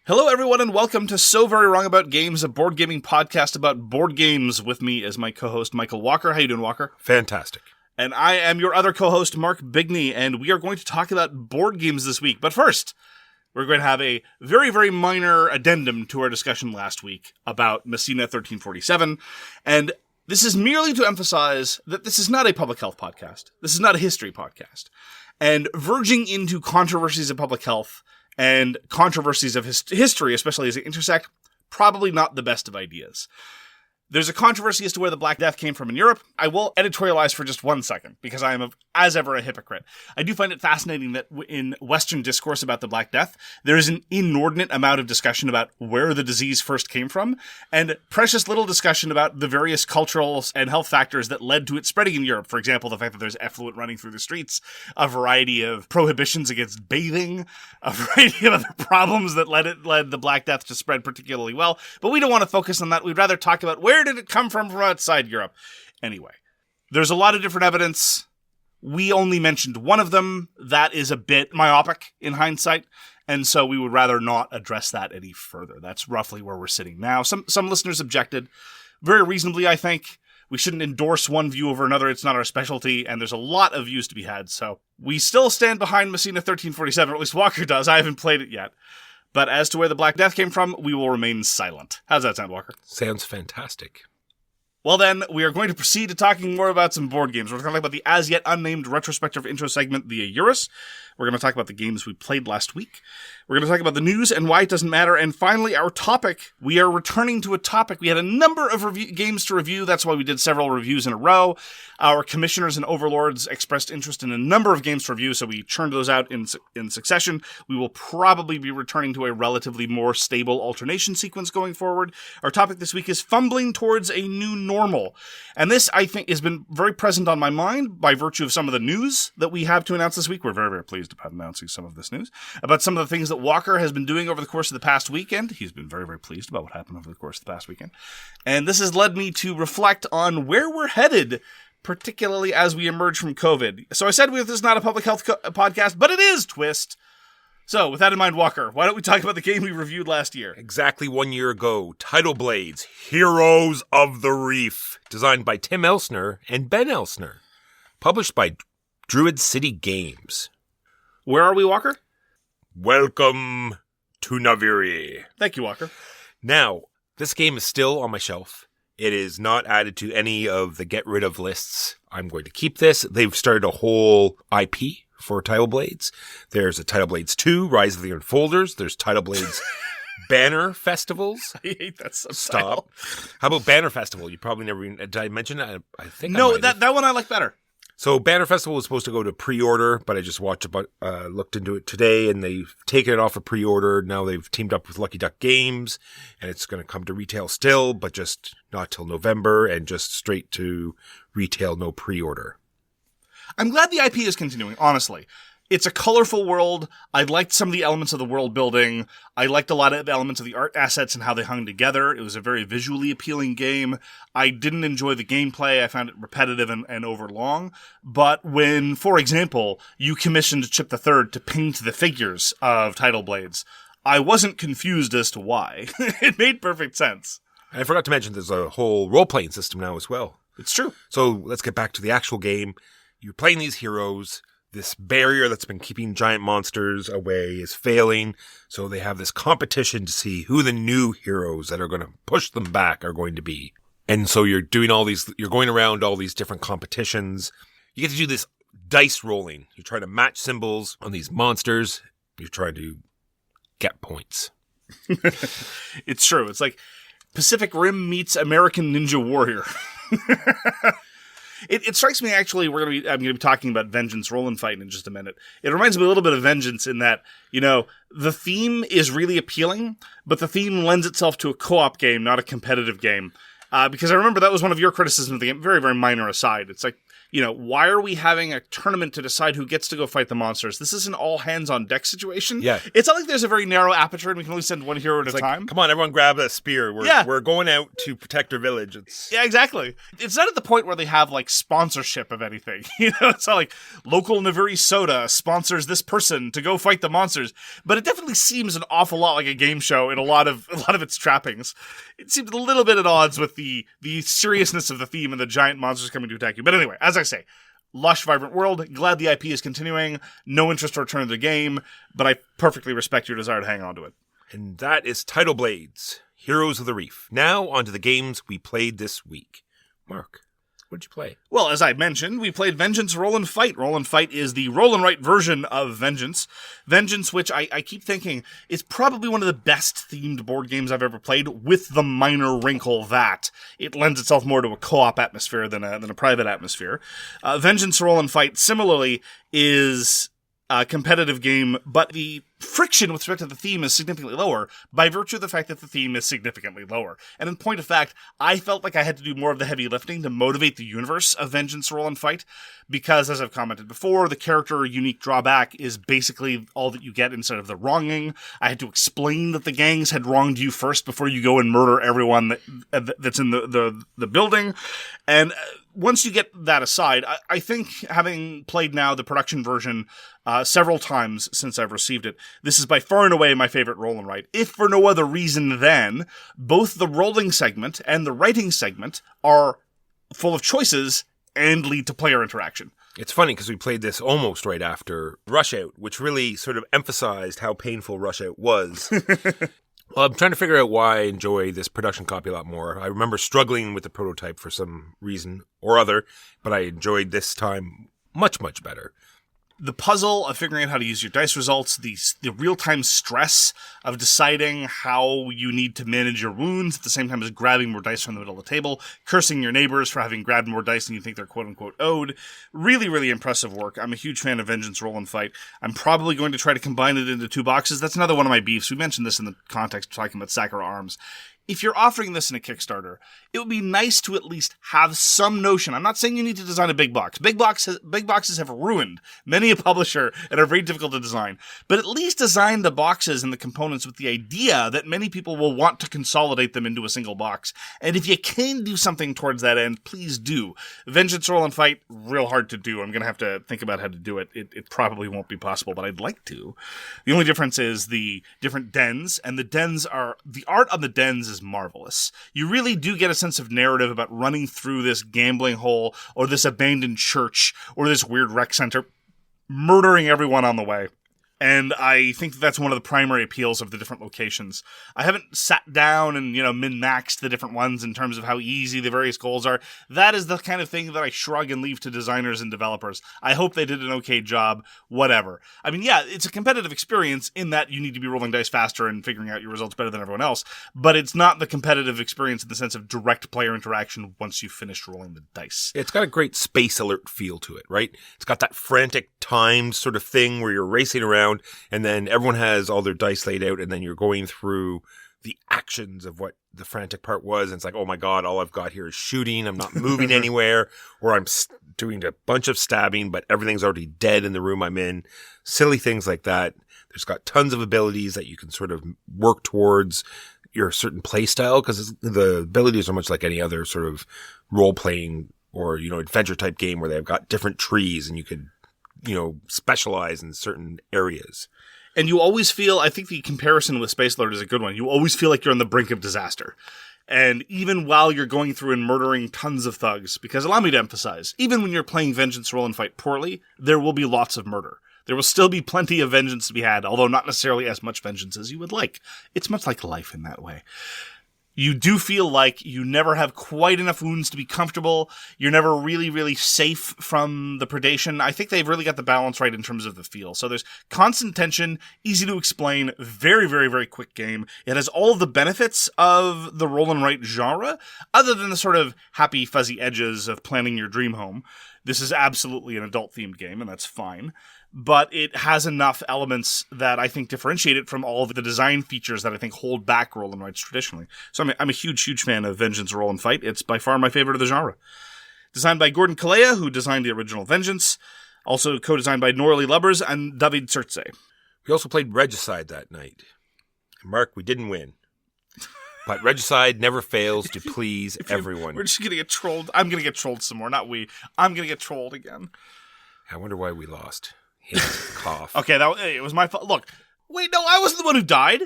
Hello, everyone, and welcome to So Very Wrong About Games, a board gaming podcast about board games with me as my co-host, Michael Walker. How you doing, Walker? Fantastic. And I am your other co-host, Mark Bigney, and we are going to talk about board games this week. But first, we're going to have a very, very minor addendum to our discussion last week about Messina 1347, and this is merely to emphasize that this is not a public health podcast. This is not a history podcast. And verging into controversies of public health and controversies of history, especially as they intersect, probably not the best of ideas. There's a controversy as to where the Black Death came from in Europe. I will editorialize for just 1 second, because I am, as ever, a hypocrite. I do find it fascinating that in Western discourse about the Black Death, there is an inordinate amount of discussion about where the disease first came from, and precious little discussion about the various cultural and health factors that led to it spreading in Europe. For example, the fact that there's effluent running through the streets, a variety of prohibitions against bathing, a variety of other problems that led the Black Death to spread particularly well. But we don't want to focus on that. We'd rather talk about where did it come from outside Europe? Anyway, there's a lot of different evidence. We only mentioned one of them. That is a bit myopic in hindsight, and so we would rather not address that any further. That's roughly where we're sitting now. Some listeners objected, very reasonably, I think. We shouldn't endorse one view over another. It's not our specialty, and there's a lot of views to be had. So we still stand behind Messina 1347, or at least Walker does. I haven't played it yet. But as to where the Black Death came from, we will remain silent. How's that sound, Walker? Sounds fantastic. Well then, we are going to proceed to talking more about some board games. We're going to talk about the as-yet unnamed retrospective intro segment, the AYURIS. We're going to talk about the games we played last week. We're going to talk about the news and why it doesn't matter. And finally, our topic. We are returning to a topic. We had a number of games to review. That's why we did several reviews in a row. Our commissioners and overlords expressed interest in a number of games to review, so we churned those out in succession. We will probably be returning to a relatively more stable alternation sequence going forward. Our topic this week is fumbling towards a new normal. And this, I think, has been very present on my mind by virtue of some of the news that we have to announce this week. We're very, very pleased about announcing some of this news, about some of the things that Walker has been doing over the course of the past weekend. He's been very, very pleased about what happened over the course of the past weekend. And this has led me to reflect on where we're headed, particularly as we emerge from COVID. So I said this is not a public health podcast, but it is, twist. So with that in mind, Walker, why don't we talk about the game we reviewed last year? Exactly 1 year ago, Tidal Blades, Heroes of the Reef, designed by Tim Eisner and Ben Eisner, published by Druid City Games. Where are we, Walker? Welcome to Naviri. Thank you, Walker. Now, this game is still on my shelf. It is not added to any of the get rid of lists. I'm going to keep this. They've started a whole IP for Tidal Blades. There's a Tidal Blades 2, Rise of the Unfolders. There's Tidal Blades Banner Festivals. I hate that subtitle. Stop. How about Banner Festival? You probably never even, did I mention that? I think no, that one I like better. So Banner Festival was supposed to go to pre-order, but I just looked into it today, and they've taken it off of pre-order. Now they've teamed up with Lucky Duck Games, and it's going to come to retail still, but just not till November, and just straight to retail, no pre-order. I'm glad the IP is continuing, honestly. It's a colorful world. I liked some of the elements of the world building. I liked a lot of the elements of the art assets and how they hung together. It was a very visually appealing game. I didn't enjoy the gameplay. I found it repetitive and overlong. But when, for example, you commissioned Chip III to paint the figures of Tidal Blades, I wasn't confused as to why. It made perfect sense. And I forgot to mention there's a whole role-playing system now as well. It's true. So let's get back to the actual game. You're playing these heroes. This barrier that's been keeping giant monsters away is failing, so they have this competition to see who the new heroes that are going to push them back are going to be. And so you're doing you're going around all these different competitions. You get to do this dice rolling. You're trying to match symbols on these monsters. You're trying to get points. It's true. It's like Pacific Rim meets American Ninja Warrior. It strikes me, actually, I'm going to be talking about Vengeance Roll and Fight in just a minute. It reminds me a little bit of Vengeance in that, the theme is really appealing, but the theme lends itself to a co-op game, not a competitive game. Because I remember that was one of your criticisms of the game, very, very minor aside. It's like, why are we having a tournament to decide who gets to go fight the monsters? This is an all hands on deck situation. Yeah. It's not like there's a very narrow aperture and we can only send one hero at a time. Come on, everyone grab a spear. We're going out to protect our village. Yeah, exactly. It's not at the point where they have like sponsorship of anything. It's not like local Naviri Soda sponsors this person to go fight the monsters. But it definitely seems an awful lot like a game show in a lot of its trappings. It seemed a little bit at odds with the seriousness of the theme and the giant monsters coming to attack you. But anyway, as I say, lush, vibrant world. Glad the IP is continuing. No interest to return to the game, but I perfectly respect your desire to hang on to it. And that is Tidal Blades, Heroes of the Reef. Now, on to the games we played this week. Mark, what did you play? Well, as I mentioned, we played Vengeance Roll and Fight. Roll and Fight is the roll and write version of Vengeance. Vengeance, which I keep thinking is probably one of the best themed board games I've ever played, with the minor wrinkle that it lends itself more to a co-op atmosphere than a private atmosphere. Vengeance Roll and Fight, similarly, is a competitive game, but the friction with respect to the theme is significantly lower by virtue of the fact that the theme is significantly lower. And in point of fact, I felt like I had to do more of the heavy lifting to motivate the universe of Vengeance Roll and Fight, because, as I've commented before, the character unique drawback is basically all that you get instead of the wronging. I had to explain that the gangs had wronged you first before you go and murder everyone that's in the building. And once you get that aside, I think, having played now the production version several times since I've received it, this is by far and away my favorite roll and write. If for no other reason than both the rolling segment and the writing segment are full of choices and lead to player interaction. It's funny because we played this almost right after Rush Out, which really sort of emphasized how painful Rush Out was. Well, I'm trying to figure out why I enjoy this production copy a lot more. I remember struggling with the prototype for some reason or other, but I enjoyed this time much, much better. The puzzle of figuring out how to use your dice results, the real-time stress of deciding how you need to manage your wounds at the same time as grabbing more dice from the middle of the table, cursing your neighbors for having grabbed more dice than you think they're quote-unquote owed. Really, really impressive work. I'm a huge fan of Vengeance Roll and Fight. I'm probably going to try to combine it into 2 boxes. That's another one of my beefs. We mentioned this in the context of talking about Sakura Arms. If you're offering this in a Kickstarter, it would be nice to at least have some notion. I'm not saying you need to design a big box. Big boxes have ruined many a publisher and are very difficult to design. But at least design the boxes and the components with the idea that many people will want to consolidate them into a single box. And if you can do something towards that end, please do. Vengeance Roll and Fight, real hard to do. I'm going to have to think about how to do it. It probably won't be possible, but I'd like to. The only difference is the different dens, and the art on the dens is marvelous. You really do get a sense of narrative about running through this gambling hole or this abandoned church or this weird rec center, murdering everyone on the way. And I think that's one of the primary appeals of the different locations. I haven't sat down and, min-maxed the different ones in terms of how easy the various goals are. That is the kind of thing that I shrug and leave to designers and developers. I hope they did an okay job, whatever. I mean, yeah, it's a competitive experience in that you need to be rolling dice faster and figuring out your results better than everyone else, but it's not the competitive experience in the sense of direct player interaction once you've finished rolling the dice. It's got a great Space Alert feel to it, right? It's got that frantic time sort of thing where you're racing around, and then everyone has all their dice laid out, and then you're going through the actions of what the frantic part was, and it's like, oh my god, all I've got here is shooting, I'm not moving anywhere, or I'm doing a bunch of stabbing, but everything's already dead in the room I'm in. Silly things like that. There's got tons of abilities that you can sort of work towards your certain play style, because the abilities are much like any other sort of role-playing or, adventure type game where they've got different trees, and you could specialize in certain areas. And you always feel, I think the comparison with Space Alert is a good one. You always feel like you're on the brink of disaster. And even while you're going through and murdering tons of thugs, because allow me to emphasize, even when you're playing Vengeance Roll and Fight poorly, there will be lots of murder. There will still be plenty of vengeance to be had, although not necessarily as much vengeance as you would like. It's much like life in that way. You do feel like you never have quite enough wounds to be comfortable. You're never really, really safe from the predation. I think they've really got the balance right in terms of the feel. So there's constant tension, easy to explain, very, very, very quick game. It has all of the benefits of the roll and write genre, other than the sort of happy, fuzzy edges of planning your dream home. This is absolutely an adult-themed game, and that's fine. But it has enough elements that I think differentiate it from all of the design features that I think hold back roll and writes traditionally. So I'm a huge, huge fan of Vengeance Roll and Fight. It's by far my favorite of the genre. Designed by Gordon Calleja, who designed the original Vengeance. Also co-designed by Noralie Lubbers and Dávid Turczi. We also played Regicide that night. Mark, we didn't win. But Regicide never fails to please everyone. We're just going to get trolled. I'm going to get trolled some more, not we. I'm going to get trolled again. I wonder why we lost. Hint, cough. Okay, it was my fault. Look, wait, no, I wasn't the one who died.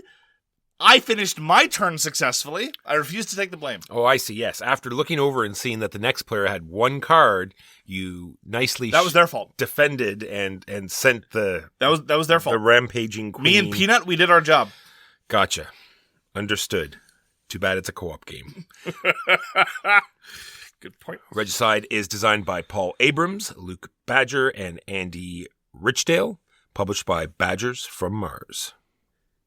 I finished my turn successfully. I refuse to take the blame. Oh, I see, yes. After looking over and seeing that the next player had one card, you nicely... That was their fault. ...defended and sent the... That was their fault. ...the rampaging queen. Me and Peanut, we did our job. Gotcha. Understood. Too bad it's a co-op game. Good point. Regicide is designed by Paul Abrams, Luke Badger, and Andy Richdale, published by Badgers from Mars.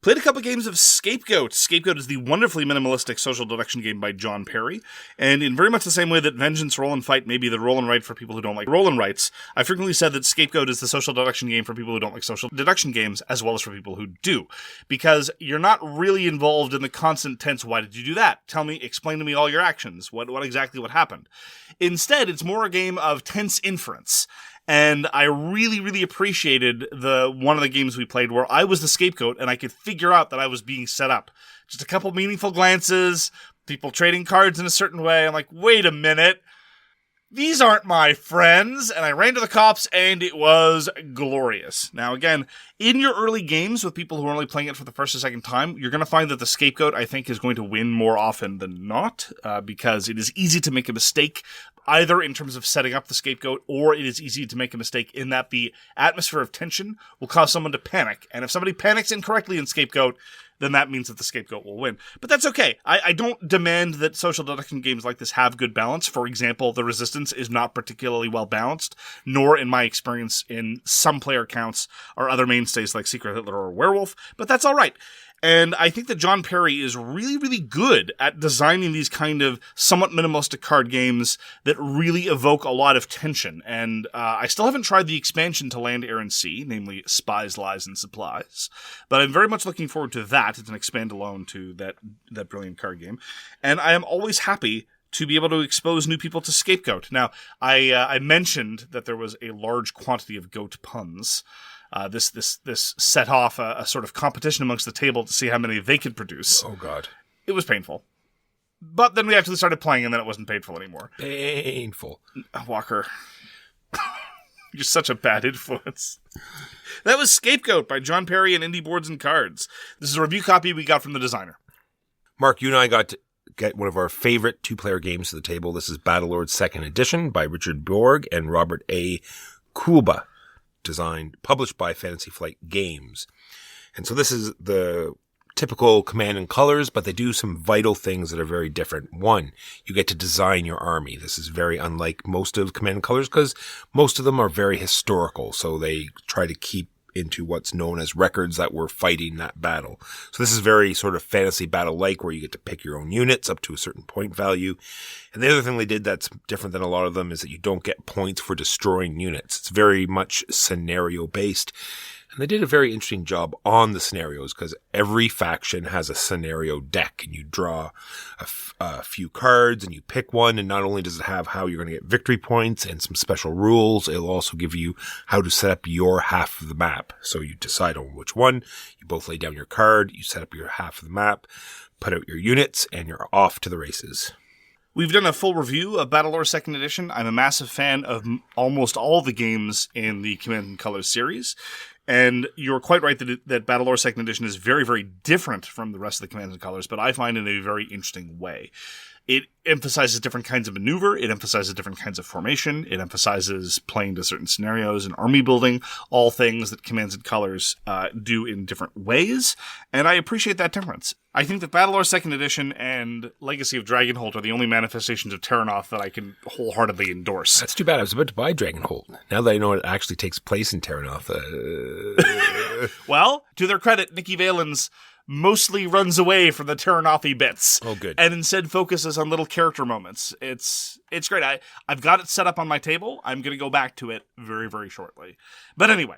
Played a couple games of Scapegoat. Scapegoat is the wonderfully minimalistic social deduction game by John Perry. And in very much the same way that Vengeance Roll and Fight may be the roll and write for people who don't like roll and writes, I frequently said that Scapegoat is the social deduction game for people who don't like social deduction games, as well as for people who do. Because you're not really involved in the constant tense, why did you do that? Tell me, explain to me all your actions. What exactly happened? Instead, it's more a game of tense inference. And I really, really appreciated one of the games we played where I was the scapegoat and I could figure out that I was being set up. Just a couple meaningful glances, people trading cards in a certain way. I'm like, wait a minute. These aren't my friends. And I ran to the cops and it was glorious. Now, again, in your early games with people who are only playing it for the first or second time, you're going to find that the scapegoat, I think, is going to win more often than not, because it is easy to make a mistake, either in terms of setting up the scapegoat, or it is easy to make a mistake in that the atmosphere of tension will cause someone to panic. And if somebody panics incorrectly in scapegoat, then that means that the scapegoat will win. But that's okay. I don't demand that social deduction games like this have good balance. For example, the Resistance is not particularly well balanced, nor in my experience in some player counts or other mainstays like Secret Hitler or Werewolf, but that's all right. And I think that John Perry is really, really good at designing these kind of somewhat minimalistic card games that really evoke a lot of tension. And I still haven't tried the expansion to Land, Air, and Sea, namely Spies, Lies, and Supplies. But I'm very much looking forward to that. It's an expand-alone to that brilliant card game. And I am always happy to be able to expose new people to Scapegoat. Now, I mentioned that there was a large quantity of goat puns. This set off a sort of competition amongst the table to see how many they could produce. Oh, God. It was painful. But then we actually started playing, and then it wasn't painful anymore. Painful. Walker. You're such a bad influence. That was Scapegoat by John Perry and Indie Boards and Cards. This is a review copy we got from the designer. Mark, you and I got to get one of our favorite two-player games to the table. This is Battlelore 2nd Edition by Richard Borg and Robert A. Kouba. Published by Fantasy Flight Games. And so this is the typical Command and Colors, but they do some vital things that are very different. One, you get to design your army. This is very unlike most of Command and Colors because most of them are very historical. So they try to keep into what's known as records that were fighting that battle. So this is very sort of fantasy battle-like where you get to pick your own units up to a certain point value. And the other thing they did that's different than a lot of them is that you don't get points for destroying units. It's very much scenario-based. And they did a very interesting job on the scenarios because every faction has a scenario deck and you draw a few cards and you pick one. And not only does it have how you're going to get victory points and some special rules, it'll also give you how to set up your half of the map. So you decide on which one. You both lay down your card. You set up your half of the map, put out your units, and you're off to the races. We've done a full review of Battlelore 2nd Edition. I'm a massive fan of almost all the games in the Command and Colors series. And you're quite right that Battlelore 2nd Edition is very, very different from the rest of the Commands and Colors, but I find it in a very interesting way. It emphasizes different kinds of maneuver. It emphasizes different kinds of formation. It emphasizes playing to certain scenarios and army building, all things that Commands and Colors do in different ways. And I appreciate that difference. I think that Battlelore 2nd Edition and Legacy of Dragonholt are the only manifestations of Terranoff that I can wholeheartedly endorse. That's too bad. I was about to buy Dragonholt. Now that I know it actually takes place in Terranoff. Well, to their credit, Nikki Valens mostly runs away from the Terranoffi bits. Oh, good. And instead focuses on little character moments. It's great. I've got it set up on my table. I'm going to go back to it very, very shortly. But anyway,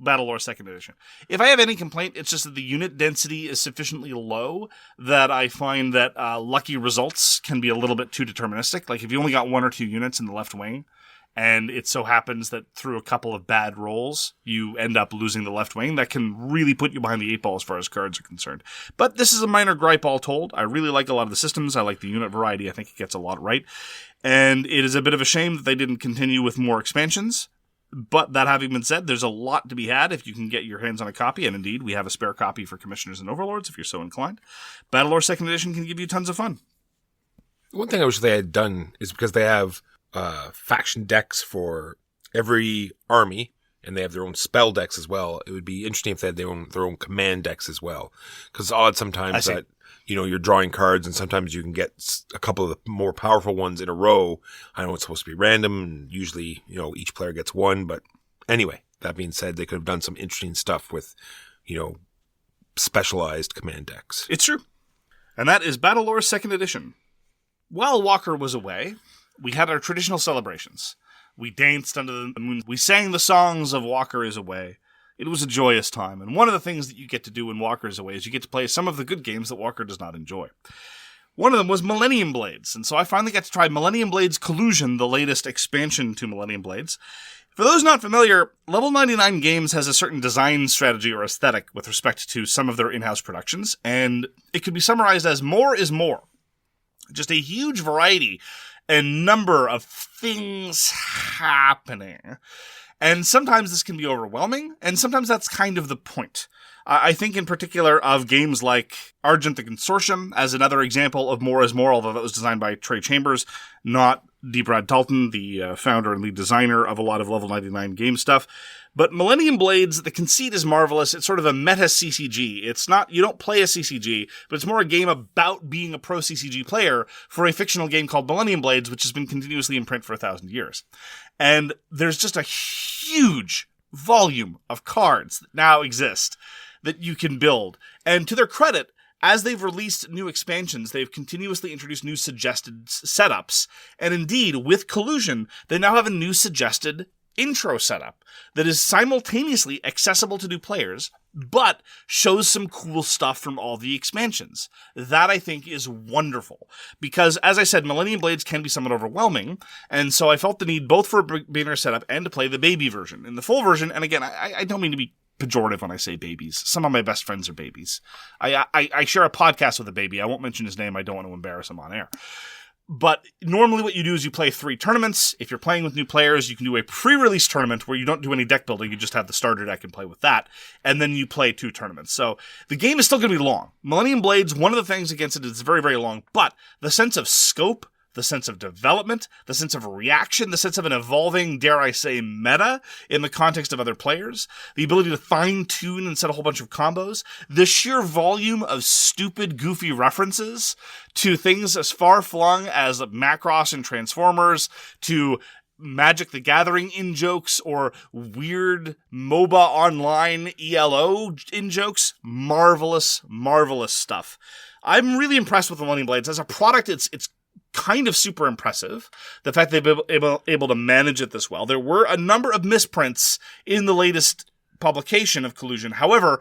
Battlelore 2nd Edition. If I have any complaint, it's just that the unit density is sufficiently low that I find that lucky results can be a little bit too deterministic. Like if you only got 1 or 2 units in the left wing, and it so happens that through a couple of bad rolls, you end up losing the left wing, that can really put you behind the 8 ball as far as cards are concerned. But this is a minor gripe all told. I really like a lot of the systems. I like the unit variety. I think it gets a lot right. And it is a bit of a shame that they didn't continue with more expansions. But that having been said, there's a lot to be had if you can get your hands on a copy, and indeed, we have a spare copy for Commissioners and Overlords if you're so inclined. Battlelore 2nd Edition can give you tons of fun. One thing I wish they had done is because they have faction decks for every army, and they have their own spell decks as well. It would be interesting if they had their own command decks as well. Because it's odd sometimes that, you're drawing cards, and sometimes you can get a couple of the more powerful ones in a row. I know it's supposed to be random, and usually, each player gets one. But anyway, that being said, they could have done some interesting stuff with, specialized command decks. It's true. And that is Battlelore 2nd Edition. While Walker was away, we had our traditional celebrations. We danced under the moon. We sang the songs of Walker is Away. It was a joyous time, and one of the things that you get to do when Walker is away is you get to play some of the good games that Walker does not enjoy. One of them was Millennium Blades, and so I finally got to try Millennium Blades Collusion, the latest expansion to Millennium Blades. For those not familiar, Level 99 Games has a certain design strategy or aesthetic with respect to some of their in-house productions, and it could be summarized as more is more. Just a huge variety and number of things happening. And sometimes this can be overwhelming, and sometimes that's kind of the point. I think in particular of games like Argent the Consortium as another example of more is more, although that was designed by Trey Chambers, not D. Brad Talton, the founder and lead designer of a lot of Level 99 game stuff. But Millennium Blades, the conceit is marvelous. It's sort of a meta CCG. It's not, you don't play a CCG, but it's more a game about being a pro CCG player for a fictional game called Millennium Blades, which has been continuously in print for 1,000 years. And there's just a huge volume of cards that now exist that you can build. And to their credit, as they've released new expansions, they've continuously introduced new suggested setups. And indeed, with Collusion, they now have a new suggested intro setup that is simultaneously accessible to new players, but shows some cool stuff from all the expansions. That, I think, is wonderful. Because, as I said, Millennium Blades can be somewhat overwhelming, and so I felt the need both for a beginner setup and to play the baby version. In the full version, and again, I don't mean to be pejorative when I say babies. Some of my best friends are babies. I share a podcast with a baby. I won't mention his name. I don't want to embarrass him on air. But normally what you do is you play 3 tournaments. If you're playing with new players, you can do a pre-release tournament where you don't do any deck building. You just have the starter deck and play with that. And then you play 2 tournaments. So the game is still going to be long. Millennium Blades, one of the things against it is it's very, very long. But the sense of scope, the sense of development, the sense of reaction, the sense of an evolving, dare I say, meta in the context of other players, the ability to fine-tune and set a whole bunch of combos, the sheer volume of stupid, goofy references to things as far-flung as Macross and Transformers, to Magic the Gathering in-jokes, or weird MOBA online ELO in-jokes. Marvelous, marvelous stuff. I'm really impressed with the Millennium Blades. As a product, it's kind of super impressive, the fact they've been able to manage it this well. There were a number of misprints in the latest publication of Collusion. However,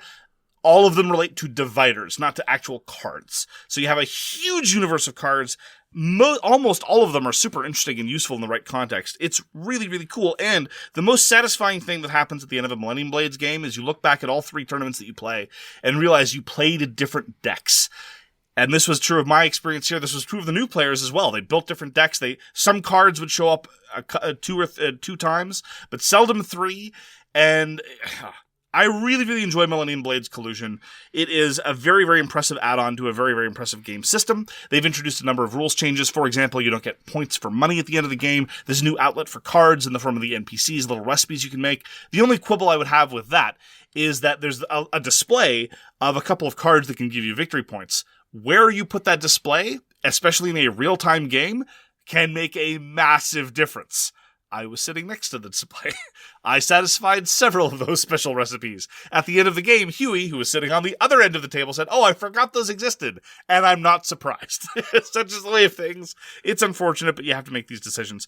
all of them relate to dividers, not to actual cards. So you have a huge universe of cards. Almost all of them are super interesting and useful in the right context. It's really, really cool. And the most satisfying thing that happens at the end of a Millennium Blades game is you look back at all 3 tournaments that you play and realize you played different decks. And this was true of my experience here. This was true of the new players as well. They built different decks. Some cards would show up 2 times, but seldom 3. And I really, really enjoy Millennium Blades Collusion. It is a very, very impressive add-on to a very, very impressive game system. They've introduced a number of rules changes. For example, you don't get points for money at the end of the game. There's a new outlet for cards in the form of the NPCs, little recipes you can make. The only quibble I would have with that is that there's a display of a couple of cards that can give you victory points. Where you put that display, especially in a real-time game, can make a massive difference. I was sitting next to the display. I satisfied several of those special recipes. At the end of the game, Huey, who was sitting on the other end of the table, said, "Oh, I forgot those existed." And I'm not surprised. It's such just the way of things. It's unfortunate, but you have to make these decisions.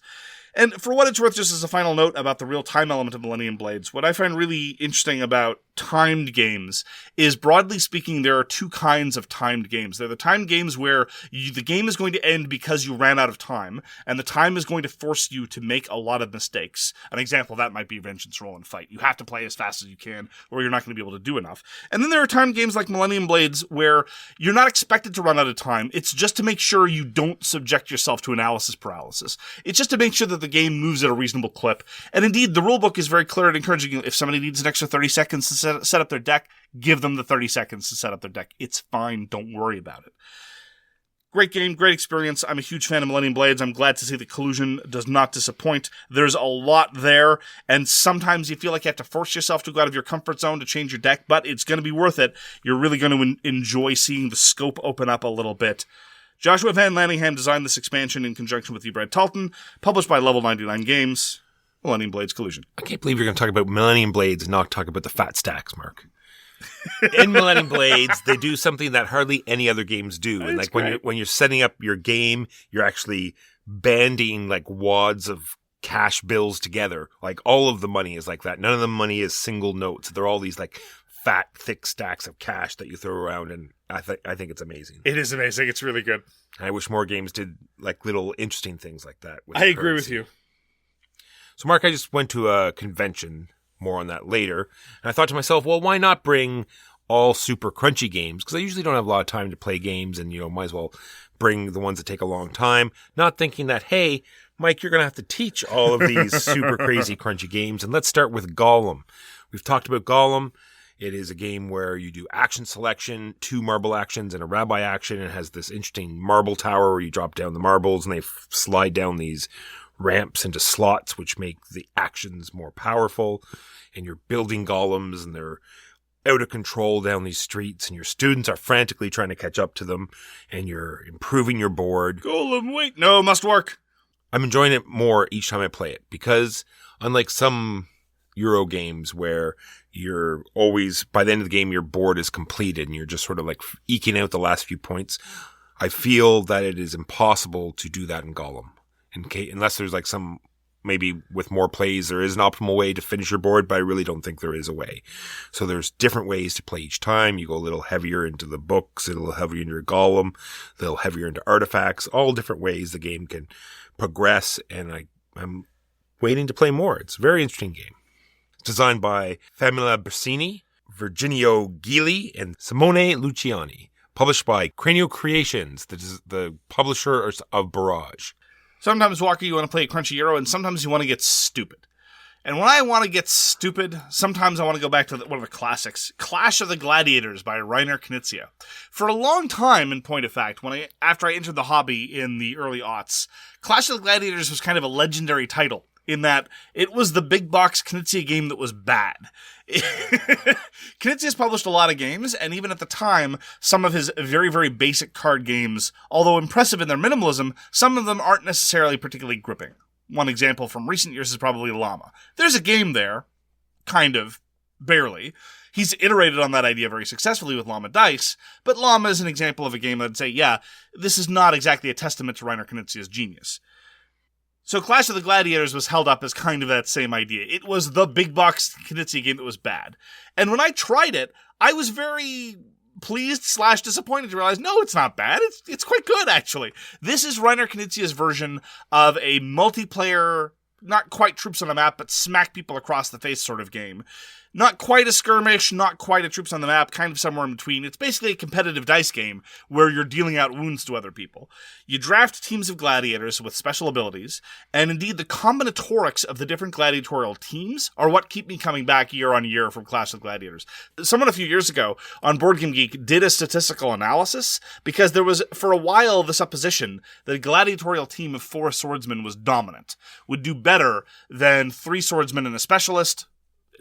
And for what it's worth, just as a final note about the real-time element of Millennium Blades, what I find really interesting about timed games is, broadly speaking, there are two kinds of timed games. There are the timed games where the game is going to end because you ran out of time, and the time is going to force you to make a lot of mistakes. An example of that might be Vengeance Roll and Fight. You have to play as fast as you can, or you're not going to be able to do enough. And then there are timed games like Millennium Blades where you're not expected to run out of time. It's just to make sure you don't subject yourself to analysis paralysis. It's just to make sure that the game moves at a reasonable clip. And indeed, the rulebook is very clear at encouraging you, if somebody needs an extra 30 seconds to set up their deck, give them the 30 seconds to set up their deck. It's fine. Don't worry about it. Great game, great experience. I'm a huge fan of Millennium Blades. I'm glad to see that Collusion does not disappoint. There's a lot there, and sometimes you feel like you have to force yourself to go out of your comfort zone to change your deck, but it's going to be worth it. You're really going to enjoy seeing the scope open up a little bit. Joshua Van Laningham designed this expansion in conjunction with Brad Talton, published by Level 99 Games. Millennium Blades Collusion. I can't believe you're going to talk about Millennium Blades and not talk about the fat stacks, Mark. In Millennium Blades, they do something that hardly any other games do. And like when you're setting up your game, you're actually banding like wads of cash bills together. Like all of the money is like that. None of the money is single notes. They're all these like fat, thick stacks of cash that you throw around, and I think it's amazing. It is amazing. It's really good. I wish more games did like little interesting things like that. I agree with you. So, Mark, I just went to a convention. More on that later. And I thought to myself, well, why not bring all super crunchy games? Because I usually don't have a lot of time to play games, and, might as well bring the ones that take a long time. Not thinking that, hey, Mike, you're going to have to teach all of these super crazy crunchy games. And let's start with Golem. We've talked about Golem. It is a game where you do action selection, 2 marble actions and a rabbi action. It has this interesting marble tower where you drop down the marbles and they slide down these ramps into slots, which make the actions more powerful. And you're building golems, and they're out of control down these streets, and your students are frantically trying to catch up to them, and you're improving your board. Golem, wait. No, must work. I'm enjoying it more each time I play it, because unlike some Euro games where you're always, by the end of the game, your board is completed, and you're just sort of like eking out the last few points, I feel that it is impossible to do that in Golem. Unless there's like some, maybe with more plays, there is an optimal way to finish your board, but I really don't think there is a way. So there's different ways to play each time. You go a little heavier into the books, a little heavier into your Golem, a little heavier into artifacts, all different ways the game can progress, and I'm waiting to play more. It's a very interesting game. It's designed by Famila Brasini, Virginio Gili, and Simone Luciani. Published by Cranio Creations, the publisher of Barrage. Sometimes, Walker, you want to play a crunchy Euro, and sometimes you want to get stupid. And when I want to get stupid, sometimes I want to go back to one of the classics, Clash of the Gladiators by Reiner Knizia. For a long time, in point of fact, after I entered the hobby in the early aughts, Clash of the Gladiators was kind of a legendary title, in that it was the big box Knizia game that was bad. Knizia's published a lot of games, and even at the time, some of his very, very basic card games, although impressive in their minimalism, some of them aren't necessarily particularly gripping. One example from recent years is probably Llama. There's a game there, kind of, barely. He's iterated on that idea very successfully with Llama Dice, but Llama is an example of a game that I'd say, yeah, this is not exactly a testament to Reiner Knizia's genius. So Clash of the Gladiators was held up as kind of that same idea. It was the big box Knizia game that was bad. And when I tried it, I was very pleased / disappointed to realize, no, it's not bad. It's quite good, actually. This is Reiner Knizia's version of a multiplayer, not quite troops on a map, but smack people across the face sort of game. Not quite a skirmish, not quite a troops on the map, kind of somewhere in between. It's basically a competitive dice game where you're dealing out wounds to other people. You draft teams of gladiators with special abilities, and indeed the combinatorics of the different gladiatorial teams are what keep me coming back year on year from Clash of the Gladiators. Someone a few years ago on Board Game Geek did a statistical analysis because there was, for a while, the supposition that a gladiatorial team of 4 swordsmen was dominant, would do better than 3 swordsmen and a specialist,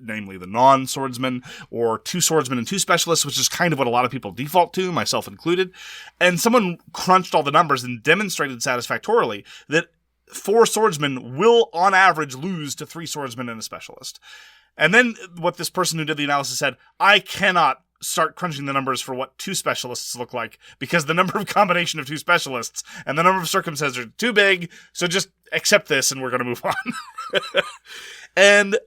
namely the non-swordsman, or 2 swordsmen and 2 specialists, which is kind of what a lot of people default to, myself included. And someone crunched all the numbers and demonstrated satisfactorily that 4 swordsmen will, on average, lose to 3 swordsmen and a specialist. And then what this person who did the analysis said, I cannot start crunching the numbers for what 2 specialists look like, because the number of combination of 2 specialists and the number of circumstances are too big, so just accept this and we're going to move on. And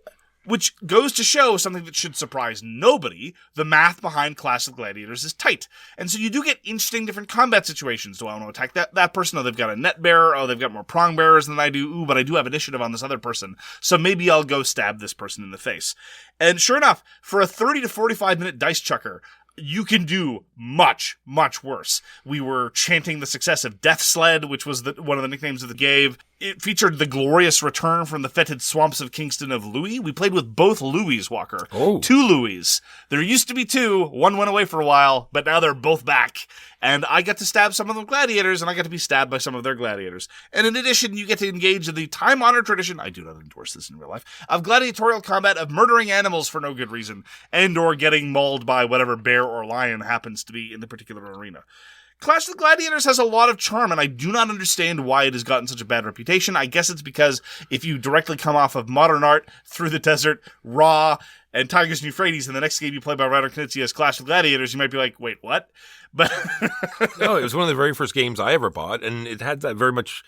which goes to show something that should surprise nobody. The math behind Clash of Gladiators is tight. And so you do get interesting different combat situations. Do I want to attack that person? Oh, they've got a net bearer. Oh, they've got more prong bearers than I do. Ooh, but I do have initiative on this other person. So maybe I'll go stab this person in the face. And sure enough, for a 30 to 45 minute dice chucker, you can do much, much worse. We were chanting the success of Death Sled, which was one of the nicknames that they gave. It featured the glorious return from the fetid swamps of Kingston of Louis. We played with both Louis, Walker. Oh. 2 Louis. There used to be 2. One went away for a while, but now they're both back. And I got to stab some of the gladiators, and I got to be stabbed by some of their gladiators. And in addition, you get to engage in the time-honored tradition, I do not endorse this in real life, of gladiatorial combat of murdering animals for no good reason, and or getting mauled by whatever bear or lion happens to be in the particular arena. Clash of the Gladiators has a lot of charm, and I do not understand why it has gotten such a bad reputation. I guess it's because if you directly come off of Modern Art, Through the Desert, Raw, and Tigers and Euphrates, and the next game you play by Ryder Knizia is Clash of the Gladiators, you might be like, wait, what? But no, it was one of the very first games I ever bought, and it had that very much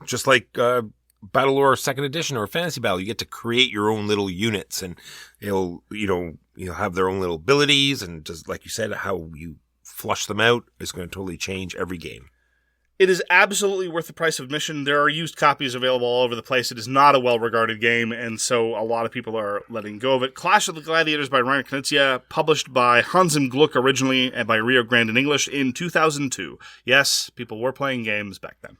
just like Battlelore 2nd Edition or Fantasy Battle. You get to create your own little units, and you'll have their own little abilities, and just like you said, how you flush them out is going to totally change every game. It is absolutely worth the price of admission. There are used copies available all over the place. It is not a well-regarded game, and so a lot of people are letting go of it. Clash of the Gladiators by Ryder Knizia, published by Hans im Gluck originally and by Rio Grande in English in 2002. Yes, people were playing games back then.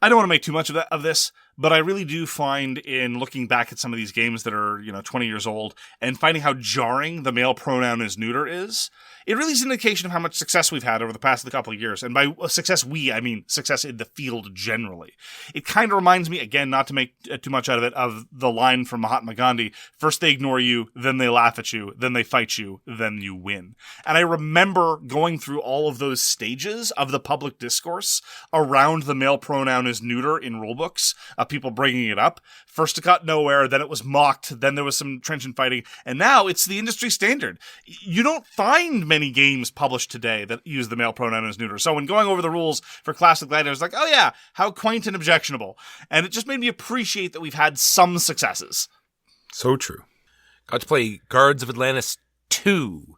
I don't want to make too much of this, but I really do find in looking back at some of these games that are, 20 years old and finding how jarring the male pronoun is neuter is, it really is an indication of how much success we've had over the past couple of years. And by success, I mean success in the field generally. It kind of reminds me, again, not to make too much out of it, of the line from Mahatma Gandhi, first they ignore you, then they laugh at you, then they fight you, then you win. And I remember going through all of those stages of the public discourse around the male pronoun is neuter in rulebooks, of people bringing it up. First it got nowhere, then it was mocked, then there was some trenchant fighting, and now it's the industry standard. You don't find many games published today that use the male pronoun as neuter. So when going over the rules for Clash of Gladiators, like, oh yeah, how quaint and objectionable. And it just made me appreciate that we've had some successes. So true. Got to play Guards of Atlantis 2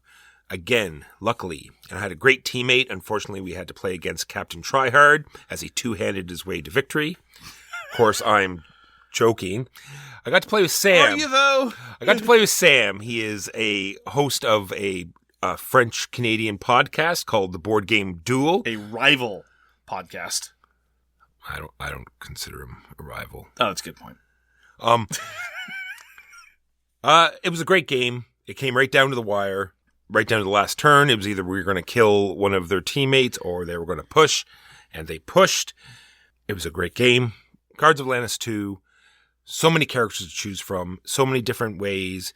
again, luckily. And I had a great teammate. Unfortunately, we had to play against Captain Tryhard as he two-handed his way to victory. Of course, I'm joking. I got to play with Sam. Are you, though? I got to play with Sam. He is a host of a French-Canadian podcast called The Board Game Duel. A rival podcast. I don't consider him a rival. Oh, that's a good point. It was a great game. It came right down to the wire, right down to the last turn. It was either we were going to kill one of their teammates or they were going to push, and they pushed. It was a great game. Guards of Atlantis 2, so many characters to choose from, so many different ways.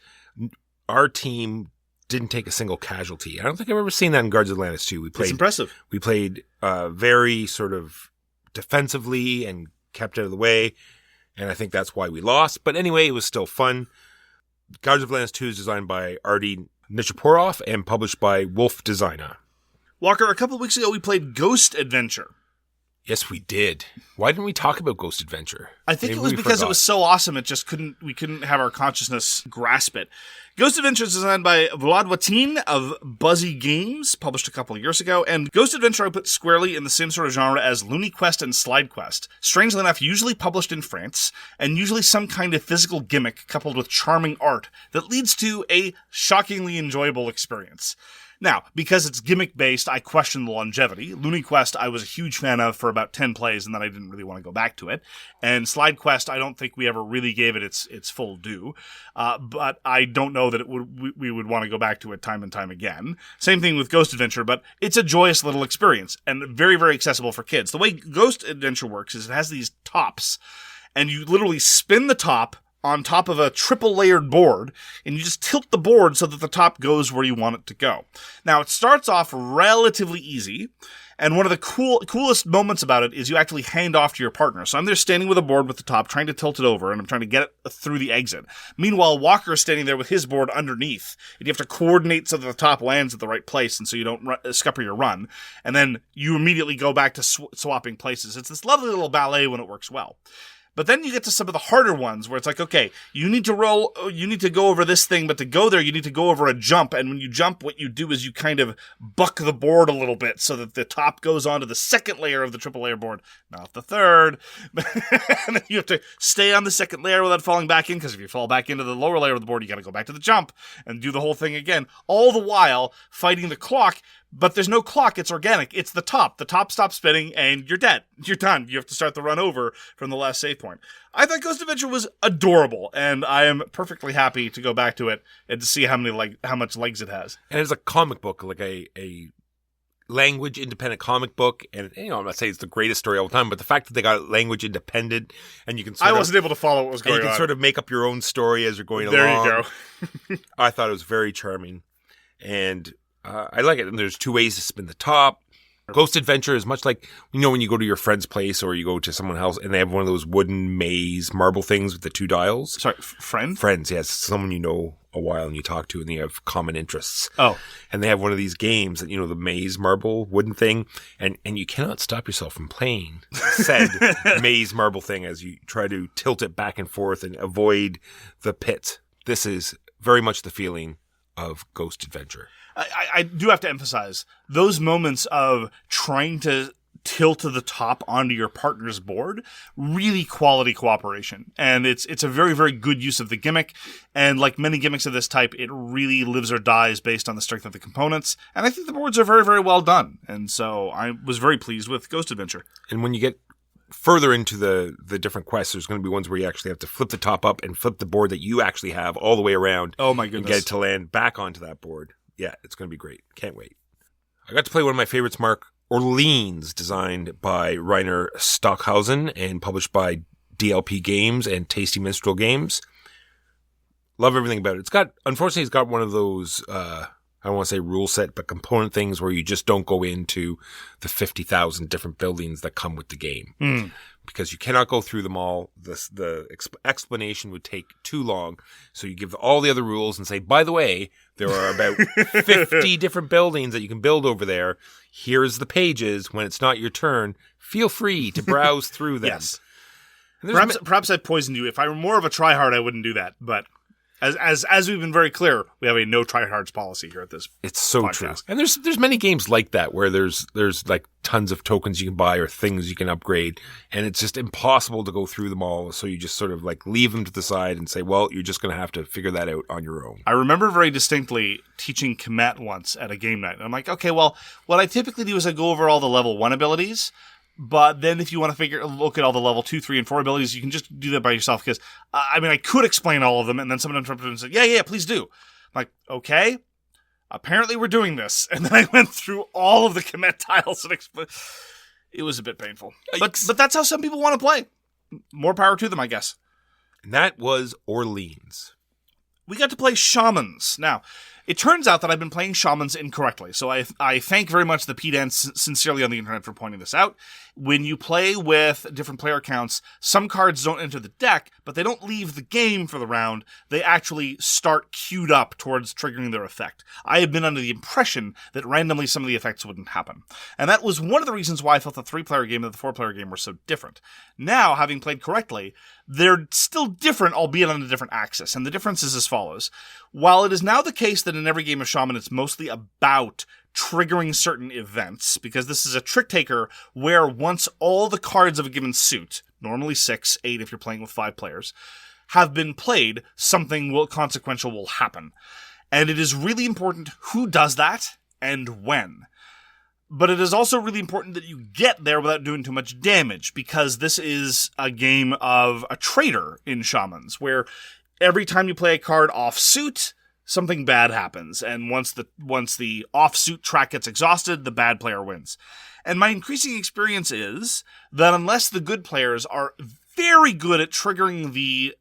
Our team didn't take a single casualty. I don't think I've ever seen that in Guards of Atlantis 2. It's impressive. We played very sort of defensively and kept out of the way, and I think that's why we lost. But anyway, it was still fun. Guards of Atlantis 2 is designed by Artie Nichiporov and published by Wolf Designer. Walker, a couple of weeks ago we played Ghost Adventure. Yes, we did. Why didn't we talk about Ghost Adventure? I think it was because it was so awesome, we couldn't have our consciousness grasp it. Ghost Adventure is designed by Vlad Watin of Buzzy Games, published a couple of years ago, and Ghost Adventure I put squarely in the same sort of genre as Looney Quest and Slide Quest. Strangely enough, usually published in France, and usually some kind of physical gimmick coupled with charming art that leads to a shockingly enjoyable experience. Now, because it's gimmick-based, I question the longevity. Looney Quest I was a huge fan of for about 10 plays, and then I didn't really want to go back to it. And Slide Quest, I don't think we ever really gave it its full due. But I don't know that we would want to go back to it time and time again. Same thing with Ghost Adventure, but it's a joyous little experience, and very, very accessible for kids. The way Ghost Adventure works is it has these tops, and you literally spin the top on top of a triple layered board, and you just tilt the board so that the top goes where you want it to go. Now, it starts off relatively easy, And one of the coolest moments about it is you actually hand off to your partner. So I'm there standing with a board with the top, trying to tilt it over, and I'm trying to get it through the exit. Meanwhile, Walker is standing there with his board underneath, and you have to coordinate so that the top lands at the right place, and so you don't scupper your run. And then you immediately go back to swapping places. It's this lovely little ballet when it works well. But then you get to some of the harder ones where it's like, okay, you need to go over this thing, but to go there, you need to go over a jump. And when you jump, what you do is you kind of buck the board a little bit so that the top goes onto the second layer of the triple layer board, not the third. And then you have to stay on the second layer without falling back in, because if you fall back into the lower layer of the board, you got to go back to the jump and do the whole thing again. All the while fighting the clock. But there's no clock, it's organic. It's the top. The top stops spinning, and you're dead. You're done. You have to start the run over from the last save point. I thought Ghost Adventure was adorable, and I am perfectly happy to go back to it and to see how much legs it has. And it's a comic book, like a language independent comic book, and I'm not saying it's the greatest story all the time, but the fact that they got it language independent, and you can I wasn't able to follow what was going on. You can sort of make up your own story as you're going along. There you go. I thought it was very charming, and I like it. And there's two ways to spin the top. Ghost Adventure is much like, when you go to your friend's place or you go to someone else and they have one of those wooden maze marble things with the two dials. Sorry, friend? Friends, yes. Someone you know a while and you talk to and you have common interests. Oh. And they have one of these games that, the maze marble wooden thing. And you cannot stop yourself from playing said maze marble thing as you try to tilt it back and forth and avoid the pit. This is very much the feeling of Ghost Adventure. I do have to emphasize those moments of trying to tilt to the top onto your partner's board, really quality cooperation. And it's a very, very good use of the gimmick. And like many gimmicks of this type, it really lives or dies based on the strength of the components. And I think the boards are very, very well done. And so I was very pleased with Ghost Adventure. And when you get further into the different quests, there's going to be ones where you actually have to flip the top up and flip the board that you actually have all the way around. Oh my goodness. And get it to land back onto that board. Yeah, it's going to be great. Can't wait. I got to play one of my favorites, Mark, Orleans, designed by Rainer Stockhausen and published by DLP Games and Tasty Minstrel Games. Love everything about it. Unfortunately, it's got one of those, I don't want to say rule set, but component things where you just don't go into the 50,000 different buildings that come with the game. Because you cannot go through them all. The explanation would take too long. So you give all the other rules and say, by the way, there are about 50 different buildings that you can build over there. Here's the pages. When it's not your turn, feel free to browse through them. Yes. Perhaps I poisoned you. If I were more of a tryhard, I wouldn't do that. But as we've been very clear, we have a no tryhards policy here at this. It's so podcast. true. And there's many games like that where there's like tons of tokens you can buy or things you can upgrade, and it's just impossible to go through them all. So you just sort of like leave them to the side and say, well, you're just going to have to figure that out on your own. I remember very distinctly teaching Komet once at a game night. And I'm like, okay, well, what I typically do is I go over all the level 1 abilities. But then if you want to look at all the level 2, 3, and 4 abilities, you can just do that by yourself. Because, I could explain all of them, and then someone interrupted and said, yeah, please do. I'm like, okay, apparently we're doing this. And then I went through all of the Komet tiles and it was a bit painful. But that's how some people want to play. More power to them, I guess. And that was Orleans. We got to play Shamans. Now, it turns out that I've been playing Shamans incorrectly, so I thank very much the PDAN sincerely on the internet for pointing this out. When you play with different player counts, some cards don't enter the deck, but they don't leave the game for the round. They actually start queued up towards triggering their effect. I have been under the impression that randomly some of the effects wouldn't happen. And that was one of the reasons why I felt the 3-player game and the 4-player game were so different. Now, having played correctly, they're still different, albeit on a different axis. And the difference is as follows. While it is now the case that in every game of Shaman it's mostly about triggering certain events, because this is a trick taker where once all the cards of a given suit, normally 6, 8 if you're playing with 5 players, have been played, something consequential will happen. And it is really important who does that and when. But it is also really important that you get there without doing too much damage, because this is a game of a trader in Shamans, where every time you play a card off suit, something bad happens, and once the off-suit track gets exhausted, the bad player wins. And my increasing experience is that unless the good players are very good at triggering the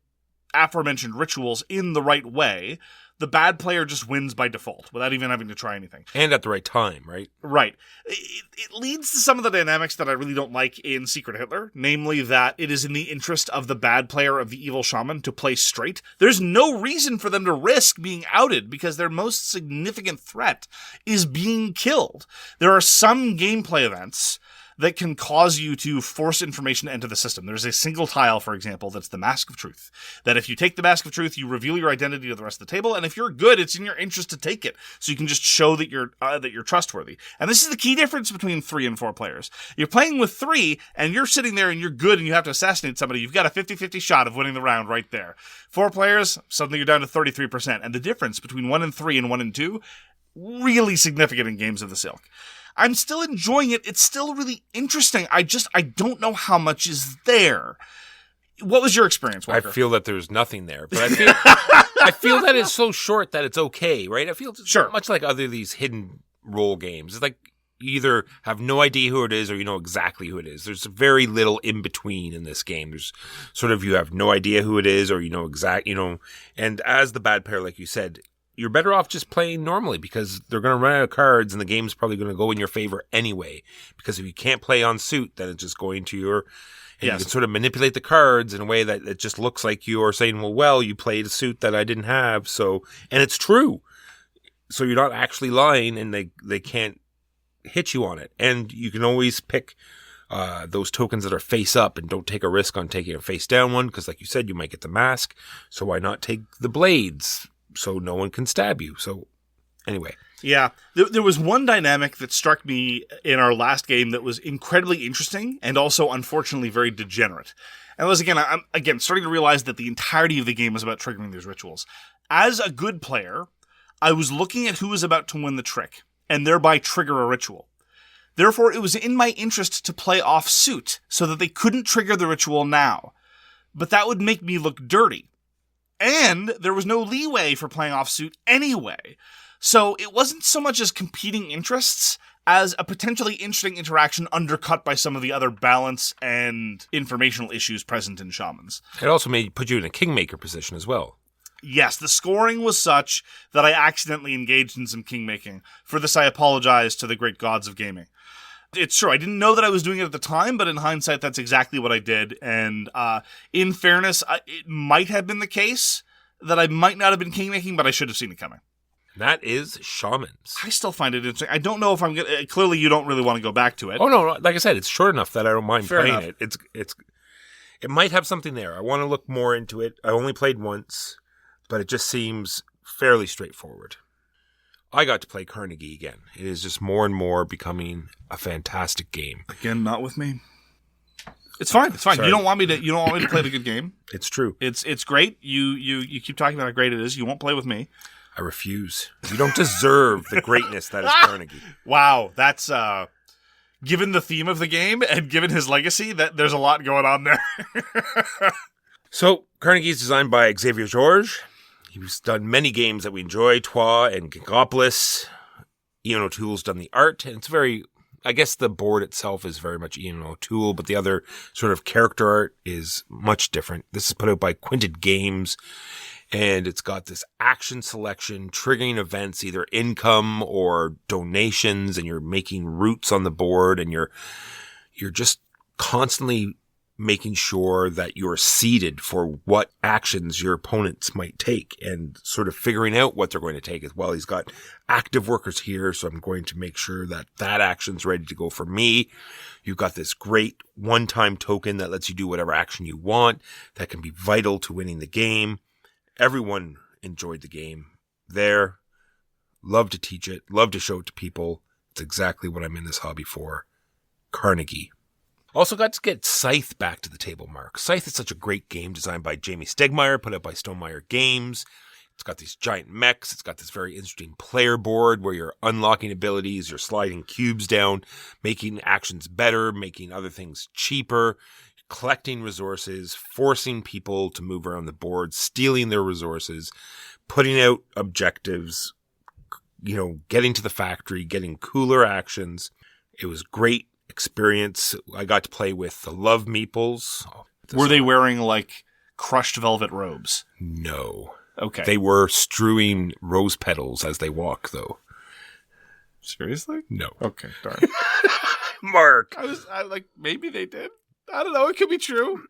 aforementioned rituals in the right way, the bad player just wins by default without even having to try anything. And at the right time, right? Right. It leads to some of the dynamics that I really don't like in Secret Hitler, namely that it is in the interest of the bad player of the evil shaman to play straight. There's no reason for them to risk being outed because their most significant threat is being killed. There are some gameplay events that can cause you to force information into the system. There's a single tile, for example, that's the Mask of Truth. That if you take the Mask of Truth, you reveal your identity to the rest of the table, and if you're good, it's in your interest to take it, so you can just show that you're trustworthy. And this is the key difference between 3 and 4 players. You're playing with 3, and you're sitting there and you're good, and you have to assassinate somebody. You've got a 50-50 shot of winning the round right there. 4 players, suddenly you're down to 33%. And the difference between 1 and 3 and 1 and 2, really significant in Games of the Silk. I'm still enjoying it. It's still really interesting. I don't know how much is there. What was your experience, Walker? I feel that there's nothing there, but I feel that it's so short that it's okay, right? I feel it's much like other these hidden role games. It's like you either have no idea who it is or you know exactly who it is. There's very little in between in this game. There's sort of you have no idea who it is or you know and as the bad player, like you said, you're better off just playing normally because they're going to run out of cards and the game's probably going to go in your favor anyway. Because if you can't play on suit, then it's just going to your... And you can sort of manipulate the cards in a way that it just looks like you are saying, well, you played a suit that I didn't have. So, and it's true. So you're not actually lying and they can't hit you on it. And you can always pick those tokens that are face up and don't take a risk on taking a face down one. Because like you said, you might get the mask. So why not take the blades? So no one can stab you. So anyway. Yeah. There was one dynamic that struck me in our last game that was incredibly interesting and also, unfortunately, very degenerate. And it was, I'm starting to realize that the entirety of the game was about triggering these rituals. As a good player, I was looking at who was about to win the trick and thereby trigger a ritual. Therefore, it was in my interest to play off suit so that they couldn't trigger the ritual now. But that would make me look dirty. And there was no leeway for playing off suit anyway. So it wasn't so much as competing interests as a potentially interesting interaction undercut by some of the other balance and informational issues present in Shamans. It also put you in a kingmaker position as well. Yes, the scoring was such that I accidentally engaged in some kingmaking. For this, I apologize to the great gods of gaming. It's true, I didn't know that I was doing it at the time, but in hindsight, that's exactly what I did. And in fairness, it might have been the case that I might not have been kingmaking, but I should have seen it coming. That is Shamans. I still find it interesting. I don't know if I'm going to... Clearly, you don't really want to go back to it. Oh, no. Like I said, it's short enough that I don't mind Fair playing enough. it. It might have something there. I want to look more into it. I only played once, but it just seems fairly straightforward. I got to play Carnegie again. It is just more and more becoming a fantastic game. Again, not with me. It's fine. It's fine. Sorry. You don't want me to play the good game. It's true. It's great. You keep talking about how great it is. You won't play with me. I refuse. You don't deserve the greatness that is Carnegie. Wow, that's given the theme of the game and given his legacy, that there's a lot going on there. So, Carnegie is designed by Xavier Georges. He's done many games that we enjoy, Twa and Gigopolis. Ian O'Toole's done the art, and it's very... I guess the board itself is very much Ian O'Toole, but the other sort of character art is much different. This is put out by Quinted Games, and it's got this action selection, triggering events, either income or donations, and you're making routes on the board, and you're just constantly making sure that you're seeded for what actions your opponents might take and sort of figuring out what they're going to take as well. He's got active workers here, so I'm going to make sure that action's ready to go for me. You've got this great one-time token that lets you do whatever action you want that can be vital to winning the game. Everyone enjoyed the game there. Love to teach it. Love to show it to people. It's exactly what I'm in this hobby for. Carnegie. Also got to get Scythe back to the table, Mark. Scythe is such a great game designed by Jamie Stegmaier, put out by Stonemaier Games. It's got these giant mechs. It's got this very interesting player board where you're unlocking abilities, you're sliding cubes down, making actions better, making other things cheaper, collecting resources, forcing people to move around the board, stealing their resources, putting out objectives, getting to the factory, getting cooler actions. It was great experience. I got to play with the Love Meeples. Were they wearing, crushed velvet robes? No. Okay. They were strewing rose petals as they walk, though. Seriously? No. Okay, darn. Mark. I like, maybe they did. I don't know. It could be true.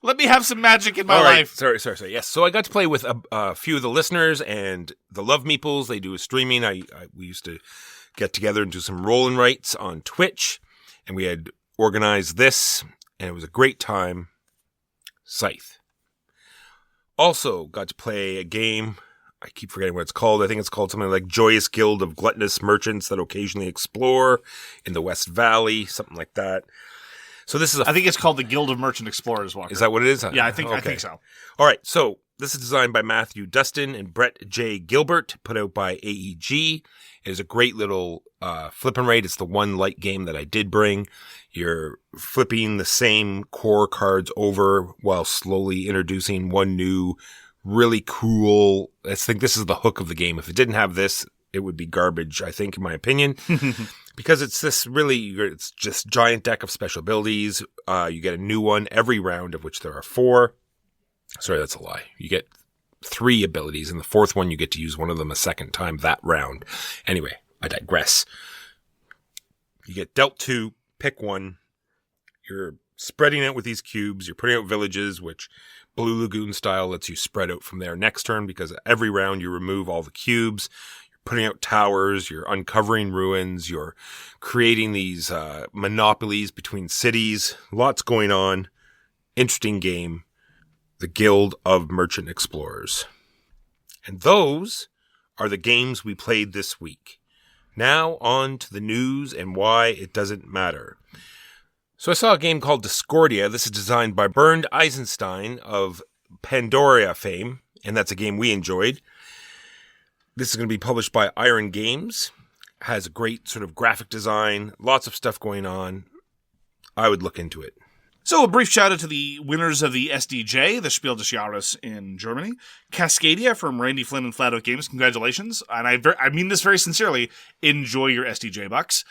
Let me have some magic in my All right. life. Sorry. Yes. So I got to play with a few of the listeners and the Love Meeples. They do a streaming. We used to get together and do some roll and writes on Twitch, and we had organized this, and it was a great time. Scythe. Also got to play a game. I keep forgetting what it's called. I think it's called something like Joyous Guild of Gluttonous Merchants that occasionally explore in the West Valley, something like that. So this is I think it's called the Guild of Merchant Explorers, Walker. Is that what it is? Yeah, I think so. All right. So this is designed by Matthew Dustin and Brett J. Gilbert, put out by AEG. It is a great little flip and write. It's the one light game that I did bring. You're flipping the same core cards over while slowly introducing one new really cool. I think this is the hook of the game. If it didn't have this, it would be garbage, I think, in my opinion. Because it's it's just giant deck of special abilities. You get a new one every round, of which there are 4. Sorry, that's a lie. You get 3 abilities, and the 4th one you get to use one of them a second time that round. Anyway, I digress. You get dealt 2, pick 1. You're spreading out with these cubes. You're putting out villages, which Blue Lagoon style lets you spread out from there next turn, because every round you remove all the cubes. Putting out towers, you're uncovering ruins, you're creating these monopolies between cities. Lots going on. Interesting game. The Guild of Merchant Explorers. And those are the games we played this week. Now on to the news and why it doesn't matter. So I saw a game called Discordia. This is designed by Bernd Eisenstein of Pandoria fame, and that's a game we enjoyed. This is going to be published by Iron Games. Has a great sort of graphic design. Lots of stuff going on. I would look into it. So a brief shout out to the winners of the SDJ, the Spiel des Jahres in Germany. Cascadia from Randy Flynn and Flat Out Games. Congratulations. And I mean this very sincerely. Enjoy your SDJ bucks.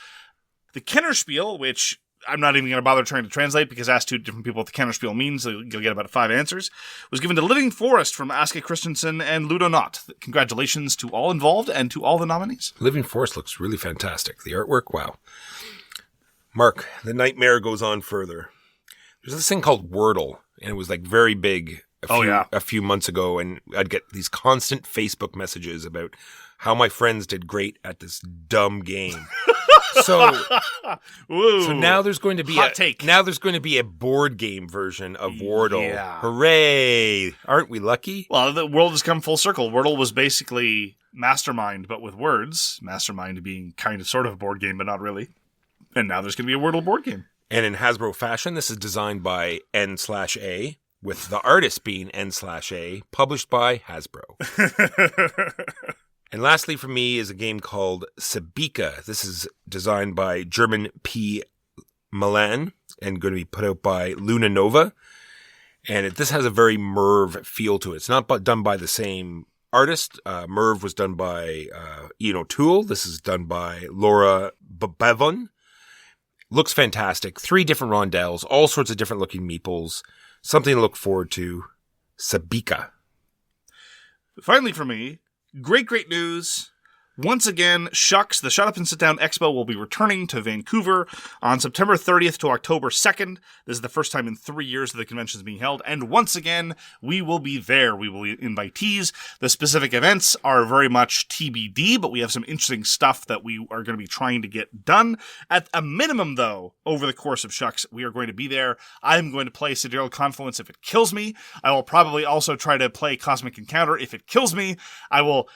The Kennerspiel, which I'm not even going to bother trying to translate because ask 2 different people what the Kennerspiel means, so you'll get about 5 answers, was given to Living Forest from Aske Christensen and Ludo Knott. Congratulations to all involved and to all the nominees. Living Forest looks really fantastic. The artwork, wow. Mark, the nightmare goes on further. There's this thing called Wordle, and it was like very big a few months ago, and I'd get these constant Facebook messages about how my friends did great at this dumb game. So now there's going to be there's going to be a board game version of Wordle. Yeah. Hooray! Aren't we lucky? Well, the world has come full circle. Wordle was basically Mastermind, but with words. Mastermind being kind of sort of a board game, but not really. And now there's going to be a Wordle board game. And in Hasbro fashion, this is designed by N/A, with the artist being N/A, published by Hasbro. And lastly for me is a game called Sabika. This is designed by German P. Milan and going to be put out by Luna Nova. And this has a very Merv feel to it. It's not done by the same artist. Merv was done by Ian O'Toole. This is done by Laura Bevon. Looks fantastic. 3 different rondelles, all sorts of different looking meeples. Something to look forward to. Sabika. Finally for me, great news. Once again, SHUX, the Shut Up and Sit Down Expo, will be returning to Vancouver on September 30th to October 2nd. This is the first time in 3 years that the convention is being held. And once again, we will be there. We will be invitees. The specific events are very much TBD, but we have some interesting stuff that we are going to be trying to get done. At a minimum, though, over the course of SHUX, we are going to be there. I'm going to play Sidereal Confluence if it kills me. I will probably also try to play Cosmic Encounter if it kills me. I will,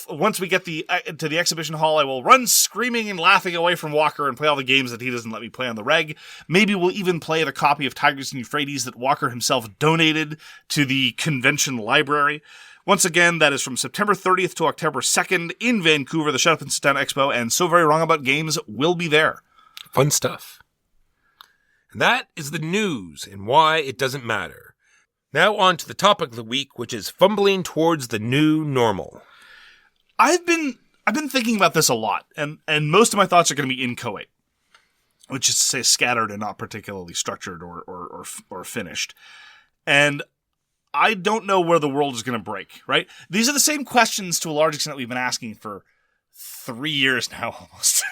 once we get to the exhibition hall, I will run screaming and laughing away from Walker and play all the games that he doesn't let me play on the reg. Maybe we'll even play the copy of Tigris and Euphrates that Walker himself donated to the convention library. Once again, that is from September 30th to October 2nd in Vancouver, the Shut Up and Sit Down Expo, and So Very Wrong About Games will be there. Fun stuff. And that is the news and why it doesn't matter. Now on to the topic of the week, which is fumbling towards the new normal. I've been thinking about this a lot, and most of my thoughts are going to be inchoate, which is to say scattered and not particularly structured or finished. And I don't know where the world is going to break, right? These are the same questions to a large extent we've been asking for 3 years now, almost.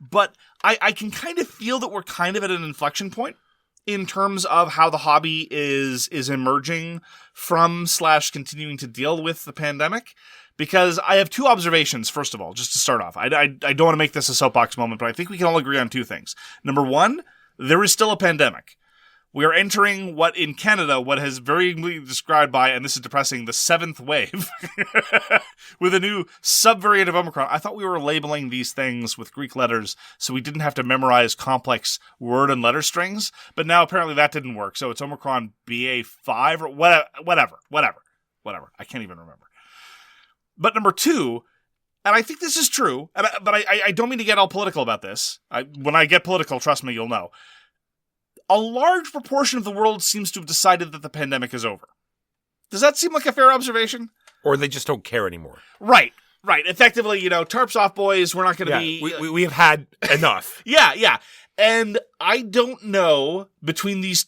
But I can kind of feel that we're kind of at an inflection point in terms of how the hobby is emerging from / continuing to deal with the pandemic. Because I have two observations, first of all, just to start off. I don't want to make this a soapbox moment, but I think we can all agree on two things. Number one, there is still a pandemic. We are entering what in Canada, what has very described by, and this is depressing, the 7th wave, with a new subvariant of Omicron. I thought we were labeling these things with Greek letters so we didn't have to memorize complex word and letter strings, but now apparently that didn't work. So it's Omicron BA5 or whatever. I can't even remember. But number two, and I think this is true, but I don't mean to get all political about this. When I get political, trust me, you'll know. A large proportion of the world seems to have decided that the pandemic is over. Does that seem like a fair observation? Or they just don't care anymore. Right. Effectively, tarps off, boys. We're not going to be... We have had enough. Yeah. And I don't know, between these...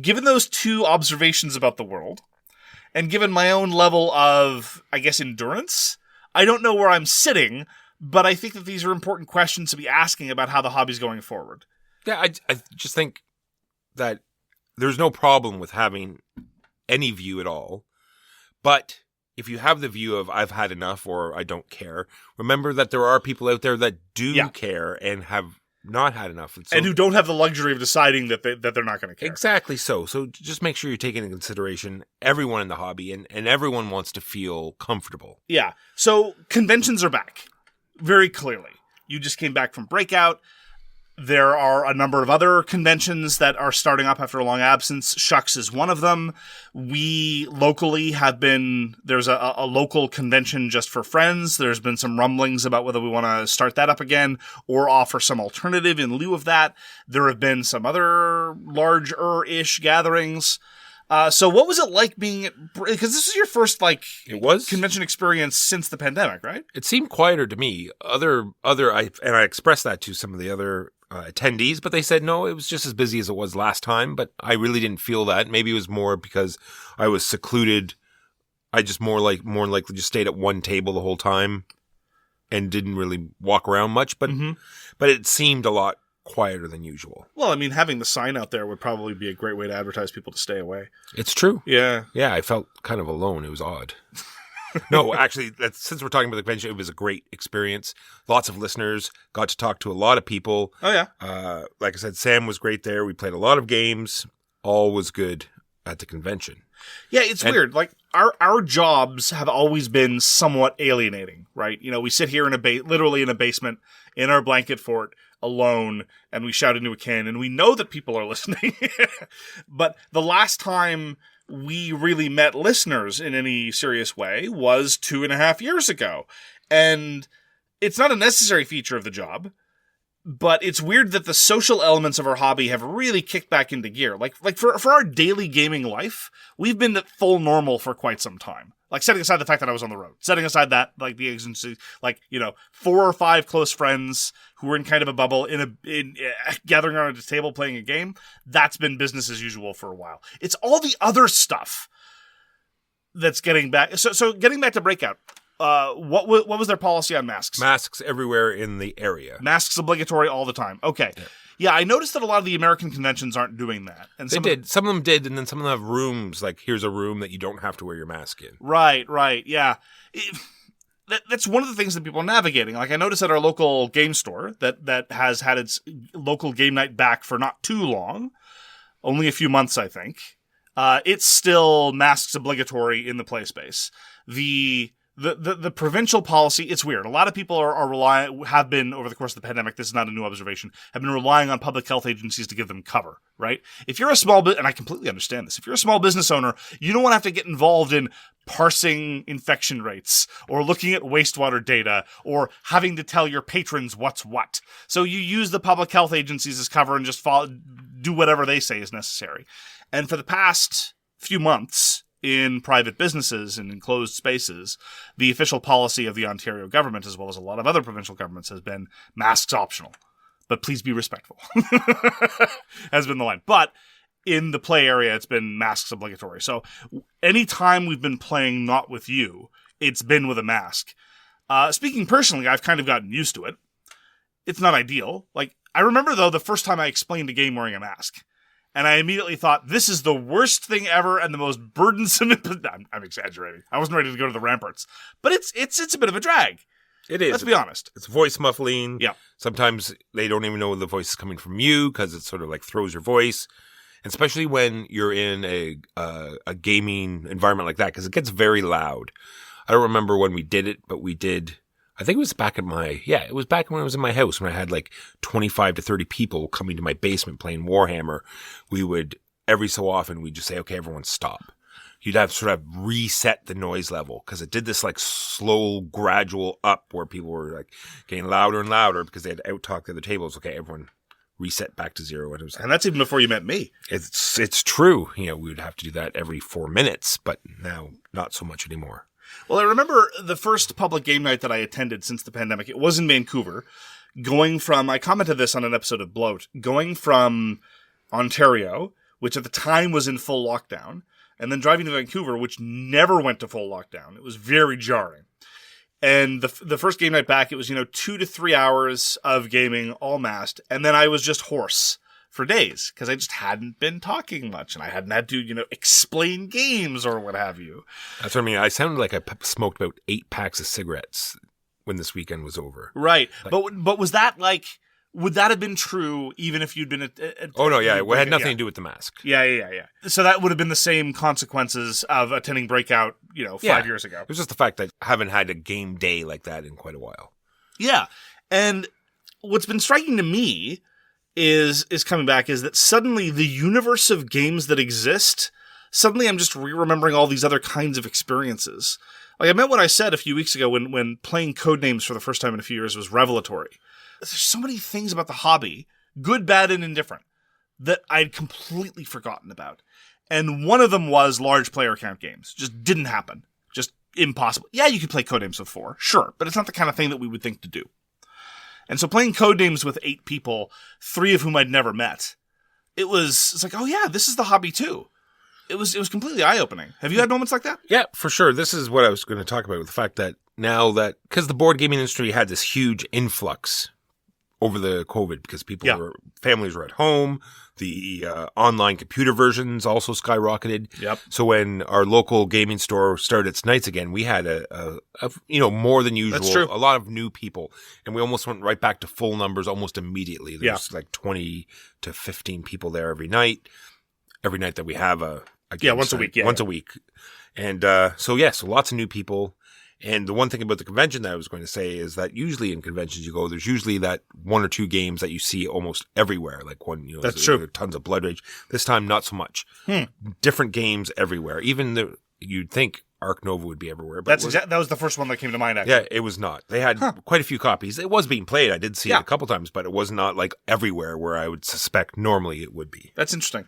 given those two observations about the world, and given my own level of, I guess, endurance, I don't know where I'm sitting, but I think that these are important questions to be asking about how the hobby's going forward. Yeah, I just think that there's no problem with having any view at all. But if you have the view of I've had enough or I don't care, remember that there are people out there that do care and have not had enough. And who don't have the luxury of deciding that they're not going to care. Exactly so. So just make sure you're taking into consideration everyone in the hobby and everyone wants to feel comfortable. Yeah. So conventions are back. Very clearly. You just came back from Breakout. There are a number of other conventions that are starting up after a long absence. SHUX is one of them. We locally there's a local convention just for friends. There's been some rumblings about whether we want to start that up again or offer some alternative in lieu of that. There have been some other larger-ish gatherings. So what was it like being because this is your first convention experience since the pandemic, right? It seemed quieter to me. I expressed that to some of the other attendees, but they said no, it was just as busy as it was last time. But I really didn't feel that. Maybe it was more because I was secluded. I just more likely just stayed at one table the whole time and didn't really walk around much. But but it seemed a lot quieter than usual. Well, I mean, having the sign out there would probably be a great way to advertise people to stay away. It's true. Yeah. Yeah, I felt kind of alone. It was odd. No, actually, since we're talking about the convention, it was a great experience. Lots of listeners, got to talk to a lot of people. Oh, yeah. Like I said, Sam was great there. We played a lot of games. All was good at the convention. Yeah, it's weird. Like, our jobs have always been somewhat alienating, right? We sit here literally in a basement in our blanket fort alone, and we shout into a can, and we know that people are listening. But the last time we really met listeners in any serious way was 2.5 years ago. And it's not a necessary feature of the job, but it's weird that the social elements of our hobby have really kicked back into gear. Like for our daily gaming life, we've been at full normal for quite some time. Like, setting aside the fact that I was on the road, setting aside that, the agency, 4 or 5 close friends who were in kind of a bubble in gathering around a table playing a game, that's been business as usual for a while. It's all the other stuff that's getting back. So getting back to Breakout, what was their policy on masks? Masks everywhere in the area. Masks obligatory all the time. Okay. Yeah, I noticed that a lot of the American conventions aren't doing that. And Some of them did, and then some of them have rooms, like here's a room that you don't have to wear your mask in. Right, yeah. That's one of the things that people are navigating. Like, I noticed at our local game store that has had its local game night back for not too long, only a few months, I think. It's still masks obligatory in the play space. The provincial policy, it's weird. A lot of people have been, over the course of the pandemic, this is not a new observation, have been relying on public health agencies to give them cover, right? If you're a small and I completely understand this, if you're a small business owner, you don't want to have to get involved in parsing infection rates, or looking at wastewater data, or having to tell your patrons what's what. So you use the public health agencies as cover and just do whatever they say is necessary. And for the past few months, in private businesses and enclosed spaces, the official policy of the Ontario government, as well as a lot of other provincial governments, has been masks optional. But please be respectful, has been the line. But in the play area, it's been masks obligatory. So anytime we've been playing not with you, it's been with a mask. Speaking personally, I've kind of gotten used to it. It's not ideal. Like, I remember, though, the first time I explained a game wearing a mask. And I immediately thought, this is the worst thing ever and the most burdensome... I'm exaggerating. I wasn't ready to go to the ramparts. But it's a bit of a drag. It is. Let's be honest. It's voice muffling. Yeah. Sometimes they don't even know the voice is coming from you because it sort of like throws your voice. And especially when you're in a gaming environment like that, because it gets very loud. I don't remember when we did it, but we did... I think it was back when I was in my house when I had like 25 to 30 people coming to my basement playing Warhammer. We would, every so often, we'd just say, okay, everyone stop. You'd have sort of reset the noise level because it did this like slow, gradual up where people were like getting louder and louder because they had to out-talk the other tables. Okay, everyone reset back to zero. And that's even before you met me. It's true. We would have to do that every 4 minutes, but now not so much anymore. Well, I remember the first public game night that I attended since the pandemic. It was in Vancouver. I commented this on an episode of Bloat, going from Ontario, which at the time was in full lockdown, and then driving to Vancouver, which never went to full lockdown. It was very jarring. And the first game night back, it was, 2 to 3 hours of gaming, all masked, and then I was just hoarse for days because I just hadn't been talking much and I hadn't had to, explain games or what have you. That's what I mean. I sounded like I smoked about 8 packs of cigarettes when this weekend was over. Right. But was that would that have been true even if you'd been at oh, no, yeah. It had nothing to do with the mask. Yeah. So that would have been the same consequences of attending Breakout, 5 years ago. It was just the fact that I haven't had a game day like that in quite a while. Yeah. And what's been striking to me is coming back is that suddenly the universe of games that exist, suddenly I'm just remembering all these other kinds of experiences. Like I meant what I said a few weeks ago when playing Codenames for the first time in a few years was revelatory. There's so many things about the hobby, good, bad, and indifferent, that I'd completely forgotten about. And one of them was large player count games. Just didn't happen. Just impossible. Yeah, you could play Codenames with 4, sure, but it's not the kind of thing that we would think to do. And so playing Codenames with 8 people, 3 of whom I'd never met, it's like, oh yeah, this is the hobby too. It was completely eye-opening. Have you had moments like that? Yeah, for sure. This is what I was going to talk about, with the fact that now that, because the board gaming industry had this huge influx over the COVID, because families were at home, the online computer versions also skyrocketed. Yep. So when our local gaming store started its nights again, we had a more than usual, That's true. A lot of new people, and we almost went right back to full numbers almost immediately. There's like 20 to 15 people there every night that we have a game once a week. Once a week. And so lots of new people. And the one thing about the convention that I was going to say is that usually in conventions you go, there's usually that 1 or 2 games that you see almost everywhere. Like one, That's true. Tons of Blood Rage. This time, not so much. Different games everywhere. Even you'd think Arc Nova would be everywhere. But that was the first one that came to mind, actually. Yeah, it was not. They had quite a few copies. It was being played. I did see it a couple times, but it was not like everywhere where I would suspect normally it would be. That's interesting.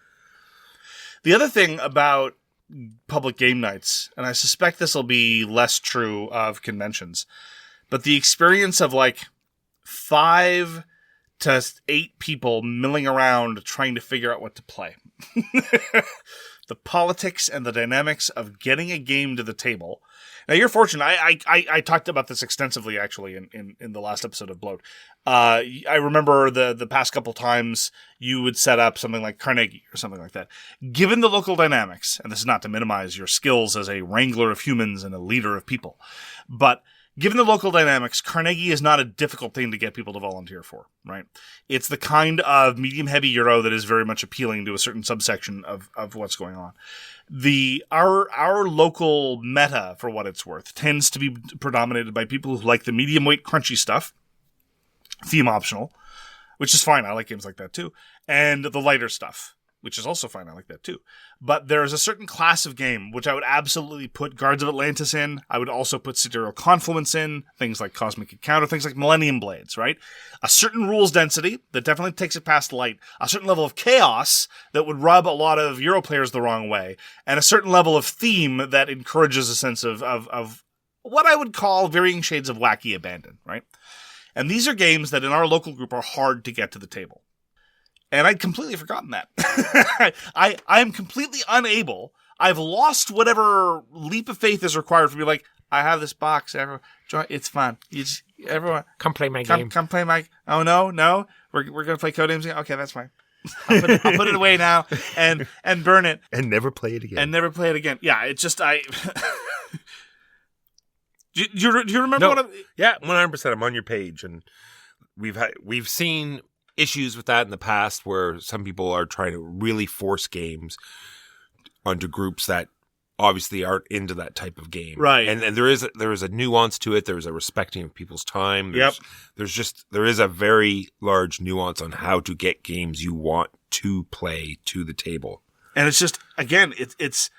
The other thing about public game nights, and I suspect this will be less true of conventions, but the experience of like 5 to 8 people milling around trying to figure out what to play. The politics and the dynamics of getting a game to the table. Now, you're fortunate. I talked about this extensively, actually, in the last episode of Bloat. I remember the past couple times you would set up something like Carnegie or something like that. Given the local dynamics, and this is not to minimize your skills as a wrangler of humans and a leader of people, but given the local dynamics, Carnegie is not a difficult thing to get people to volunteer for, right? It's the kind of medium-heavy Euro that is very much appealing to a certain subsection of what's going on. Our local meta, for what it's worth, tends to be predominated by people who like the medium-weight crunchy stuff, theme optional, which is fine. I like games like that too. And the lighter stuff, which is also fine. I like that too. But there's a certain class of game which I would absolutely put Guards of Atlantis in. I would also put Sidereal Confluence in, things like Cosmic Encounter, things like Millennium Blades, right? A certain rules density that definitely takes it past light, a certain level of chaos that would rub a lot of Euro players the wrong way, and a certain level of theme that encourages a sense of what I would call varying shades of wacky abandon, right? And these are games that in our local group are hard to get to the table. And I'd completely forgotten that. I am completely unable. I've lost whatever leap of faith is required for me. Like, I have this box. Everyone, it's fun. Everyone, come play my game. Come play my. Oh no, we're gonna play Codenames again. Okay, that's fine. I'll put it away now and burn it and never play it again. Yeah, it's just Do you remember what? Yeah, 100%. I'm on your page, and we've seen issues with that in the past, where some people are trying to really force games onto groups that obviously aren't into that type of game, right? And there is a nuance to it. There's a respecting of people's time. There is a very large nuance on how to get games you want to play to the table. And it's just, again, it's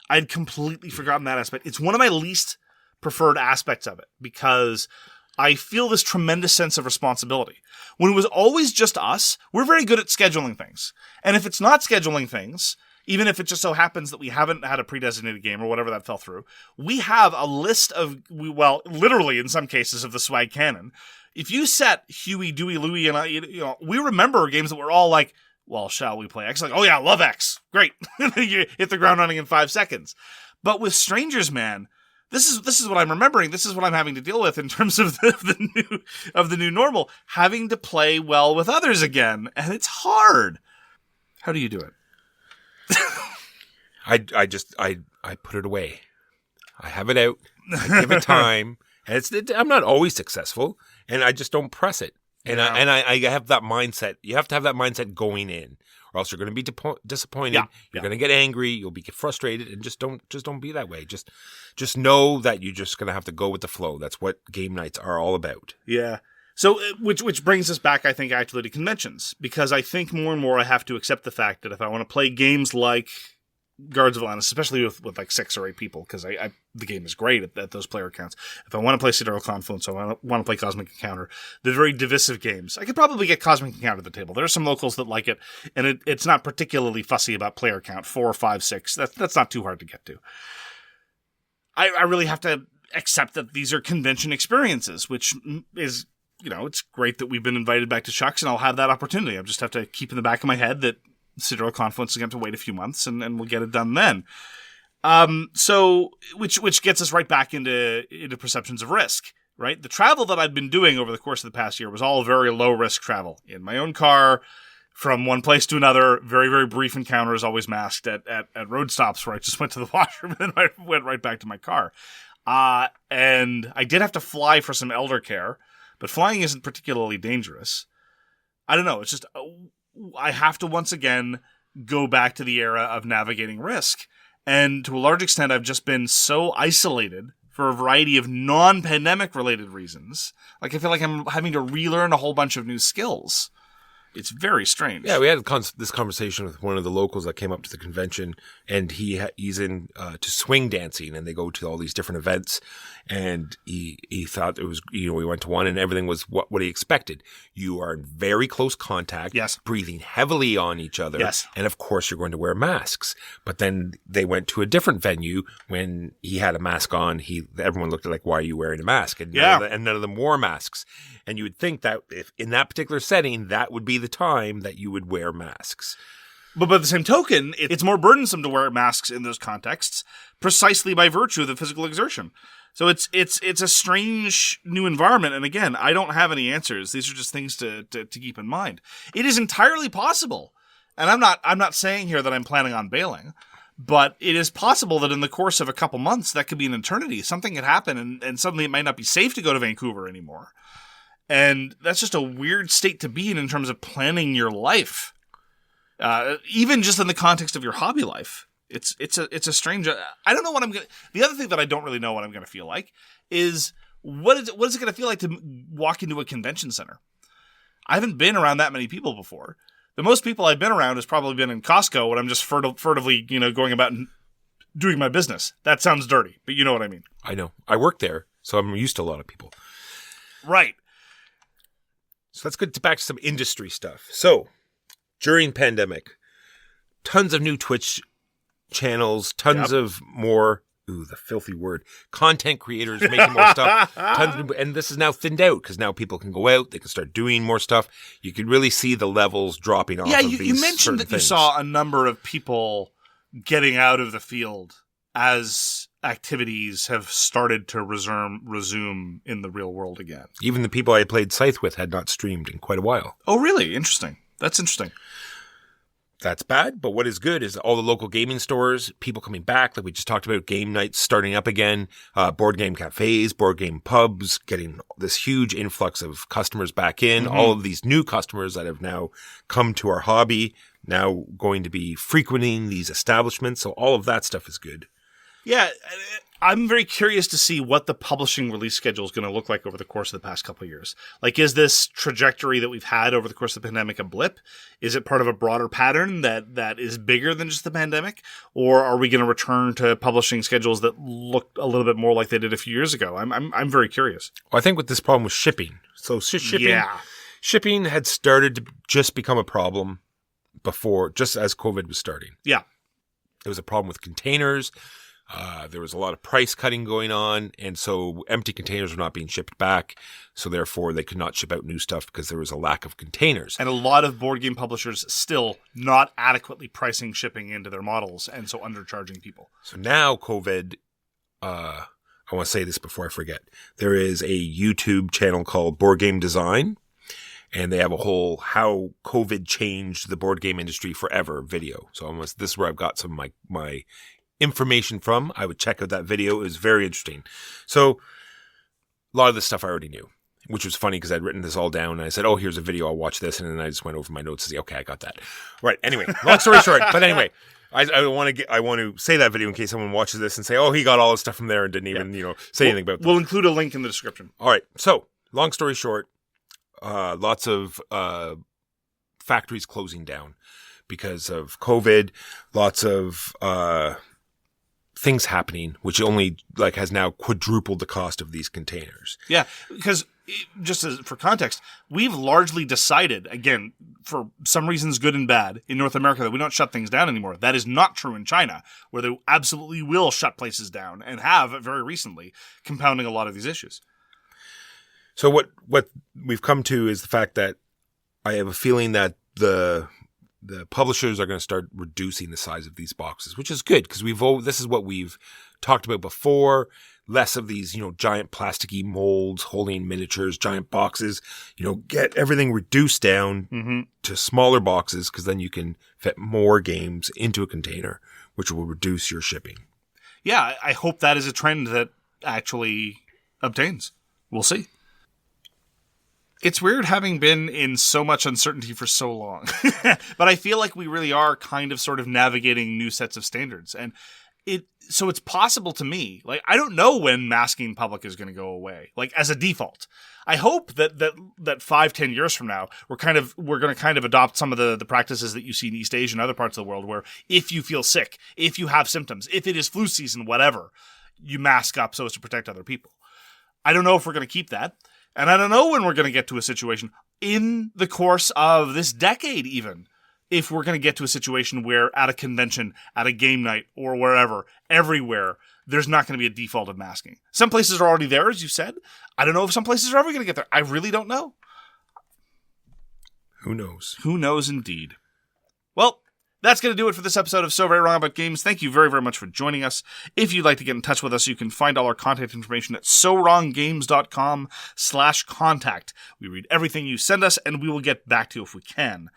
I'd completely forgotten that aspect. It's one of my least preferred aspects of it, because I feel this tremendous sense of responsibility. When it was always just us, we're very good at scheduling things. And if it's not scheduling things, even if it just so happens that we haven't had a pre-designated game or whatever that fell through, we have a list of, well, literally in some cases of the swag canon. If you set Huey, Dewey, Louie, and I, we remember games that were all like, well, shall we play X? Like, oh yeah, love X. Great. You hit the ground running in 5 seconds. But with Strangers, man, this is what I'm remembering. This is what I'm having to deal with in terms of the new normal, having to play well with others again, and it's hard. How do you do it? I put it away. I have it out. I give it time, and I'm not always successful, and I just don't press it. And I have that mindset. You have to have that mindset going in, or else you're going to be disappointed. Yeah. You're going to get angry. You'll be frustrated, and just don't be that way. Just know that you're just going to have to go with the flow. That's what game nights are all about. Yeah. So, which brings us back, I think, actually to conventions, because I think more and more I have to accept the fact that if I want to play games like Guards of Atlantis, especially with like 6 or 8 people, because the game is great at those player counts. If I want to play Sidereal Confluence, I want to play Cosmic Encounter, the very divisive games, I could probably get Cosmic Encounter at the table. There are some locals that like it, and it's not particularly fussy about player count, 4, 5, 6. That's not too hard to get to. I really have to accept that these are convention experiences, which is, it's great that we've been invited back to SHUX, and I'll have that opportunity. I just have to keep in the back of my head that Sidereal Confluence is going to have to wait a few months, and we'll get it done then. So, which gets us right back into perceptions of risk, right? The travel that I'd been doing over the course of the past year was all very low risk travel in my own car, from one place to another. Very, very brief encounters, always masked at road stops where I just went to the washroom and then I went right back to my car. And I did have to fly for some elder care, but flying isn't particularly dangerous. I don't know. It's just, I have to once again go back to the era of navigating risk. And to a large extent, I've just been so isolated for a variety of non-pandemic related reasons. Like, I feel like I'm having to relearn a whole bunch of new skills. It's very strange. Yeah, we had this conversation with one of the locals that came up to the convention, and he's in to swing dancing, and they go to all these different events, and he thought it was, we went to one, and everything was what he expected. You are in very close contact, yes, breathing heavily on each other, yes, and of course you're going to wear masks. But then they went to a different venue when he had a mask on. Everyone looked like, why are you wearing a mask? And none of them wore masks. And you would think that if in that particular setting, that would be the time that you would wear masks. But by the same token, it's more burdensome to wear masks in those contexts, precisely by virtue of the physical exertion. So it's a strange new environment. And again, I don't have any answers. These are just things to keep in mind. It is entirely possible, and I'm not saying here that I'm planning on bailing, but it is possible that in the course of a couple months, that could be an eternity. Something could happen, and suddenly it might not be safe to go to Vancouver anymore. And that's just a weird state to be in terms of planning your life. Even just in the context of your hobby life. It's a strange, I don't know what the other thing that I don't really know what I'm going to feel like is what is it going to feel like to walk into a convention center? I haven't been around that many people before. The most people I've been around has probably been in Costco when I'm just furtively, going about and doing my business. That sounds dirty, but you know what I mean. I know. I work there, so I'm used to a lot of people. Right. So let's get back to some industry stuff. So, during pandemic, tons of new Twitch channels, tons of more the filthy word, content creators making more stuff. And this is now thinned out because now people can go out, they can start doing more stuff. You can really see the levels dropping off. Yeah, of you mentioned that you saw a number of people getting out of the field as activities have started to resume in the real world again. Even the people I played Scythe with had not streamed in quite a while. Oh, really? Interesting. That's interesting. That's bad, but what is good is all the local gaming stores, people coming back, like we just talked about, game nights starting up again, board game cafes, board game pubs, getting this huge influx of customers back in, all of these new customers that have now come to our hobby, now going to be frequenting these establishments, so all of that stuff is good. Yeah, I'm very curious to see what the publishing release schedule is going to look like over the course of the past couple of years. Like, is this trajectory that we've had over the course of the pandemic a blip? Is it part of a broader pattern that is bigger than just the pandemic? Or are we going to return to publishing schedules that look a little bit more like they did a few years ago? I'm very curious. Well, I think with this problem was shipping. So shipping had started to just become a problem before, just as COVID was starting. Yeah. There was a problem with containers. There was a lot of price cutting going on, and so empty containers were not being shipped back, so therefore they could not ship out new stuff because there was a lack of containers. And a lot of board game publishers still not adequately pricing shipping into their models, and so undercharging people. So now COVID, I want to say this before I forget, there is a YouTube channel called Board Game Design, and they have a whole how COVID changed the board game industry forever video. So this is where I've got some of my information from. I would check out that video. It was very interesting. So a lot of this stuff I already knew, which was funny because I'd written this all down and I said, oh, here's a video. I'll watch this. And then I just went over my notes and said, okay, I got that. Right. Anyway, long story short, but anyway, I want to say that video in case someone watches this and say, oh, he got all his stuff from there and didn't even, say anything about it. We'll include a link in the description. All right. So long story short, lots of, factories closing down because of COVID, lots of, things happening, which only has now quadrupled the cost of these containers. Yeah, because just for context, we've largely decided, again, for some reasons good and bad, in North America that we don't shut things down anymore. That is not true in China, where they absolutely will shut places down and have very recently, compounding a lot of these issues. So what we've come to is the fact that I have a feeling that the publishers are going to start reducing the size of these boxes, which is good because this is what we've talked about before. Less of these, giant plasticky molds holding miniatures, giant boxes. Get everything reduced down to smaller boxes because then you can fit more games into a container, which will reduce your shipping. Yeah, I hope that is a trend that actually obtains. We'll see. It's weird having been in so much uncertainty for so long, but I feel like we really are kind of sort of navigating new sets of standards. And so it's possible to me, I don't know when masking public is going to go away, as a default. I hope that 5-10 years from now, we're going to kind of adopt some of the practices that you see in East Asia and other parts of the world where if you feel sick, if you have symptoms, if it is flu season, whatever, you mask up so as to protect other people. I don't know if we're going to keep that. And I don't know when we're going to get to a situation in the course of this decade even, if we're going to get to a situation where at a convention, at a game night, or wherever, everywhere, there's not going to be a default of masking. Some places are already there, as you said. I don't know if some places are ever going to get there. I really don't know. Who knows? Who knows indeed. Well, that's going to do it for this episode of So Very Wrong About Games. Thank you very, very much for joining us. If you'd like to get in touch with us, you can find all our contact information at sowronggames.com/contact. We read everything you send us, and we will get back to you if we can.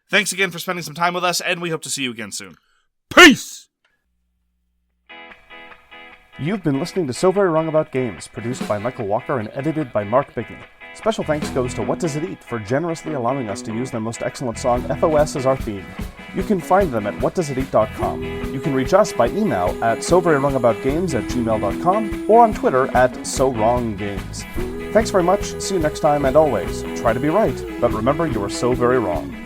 Thanks again for spending some time with us, and we hope to see you again soon. Peace! You've been listening to So Very Wrong About Games, produced by Michael Walker and edited by Mark Bigney. Special thanks goes to What Does It Eat for generously allowing us to use their most excellent song, FOS, as our theme. You can find them at whatdoesiteat.com. You can reach us by email at soverywrongaboutgames@gmail.com or on Twitter at SoWrongGames. Thanks very much, see you next time, and always, try to be right, but remember you are so very wrong.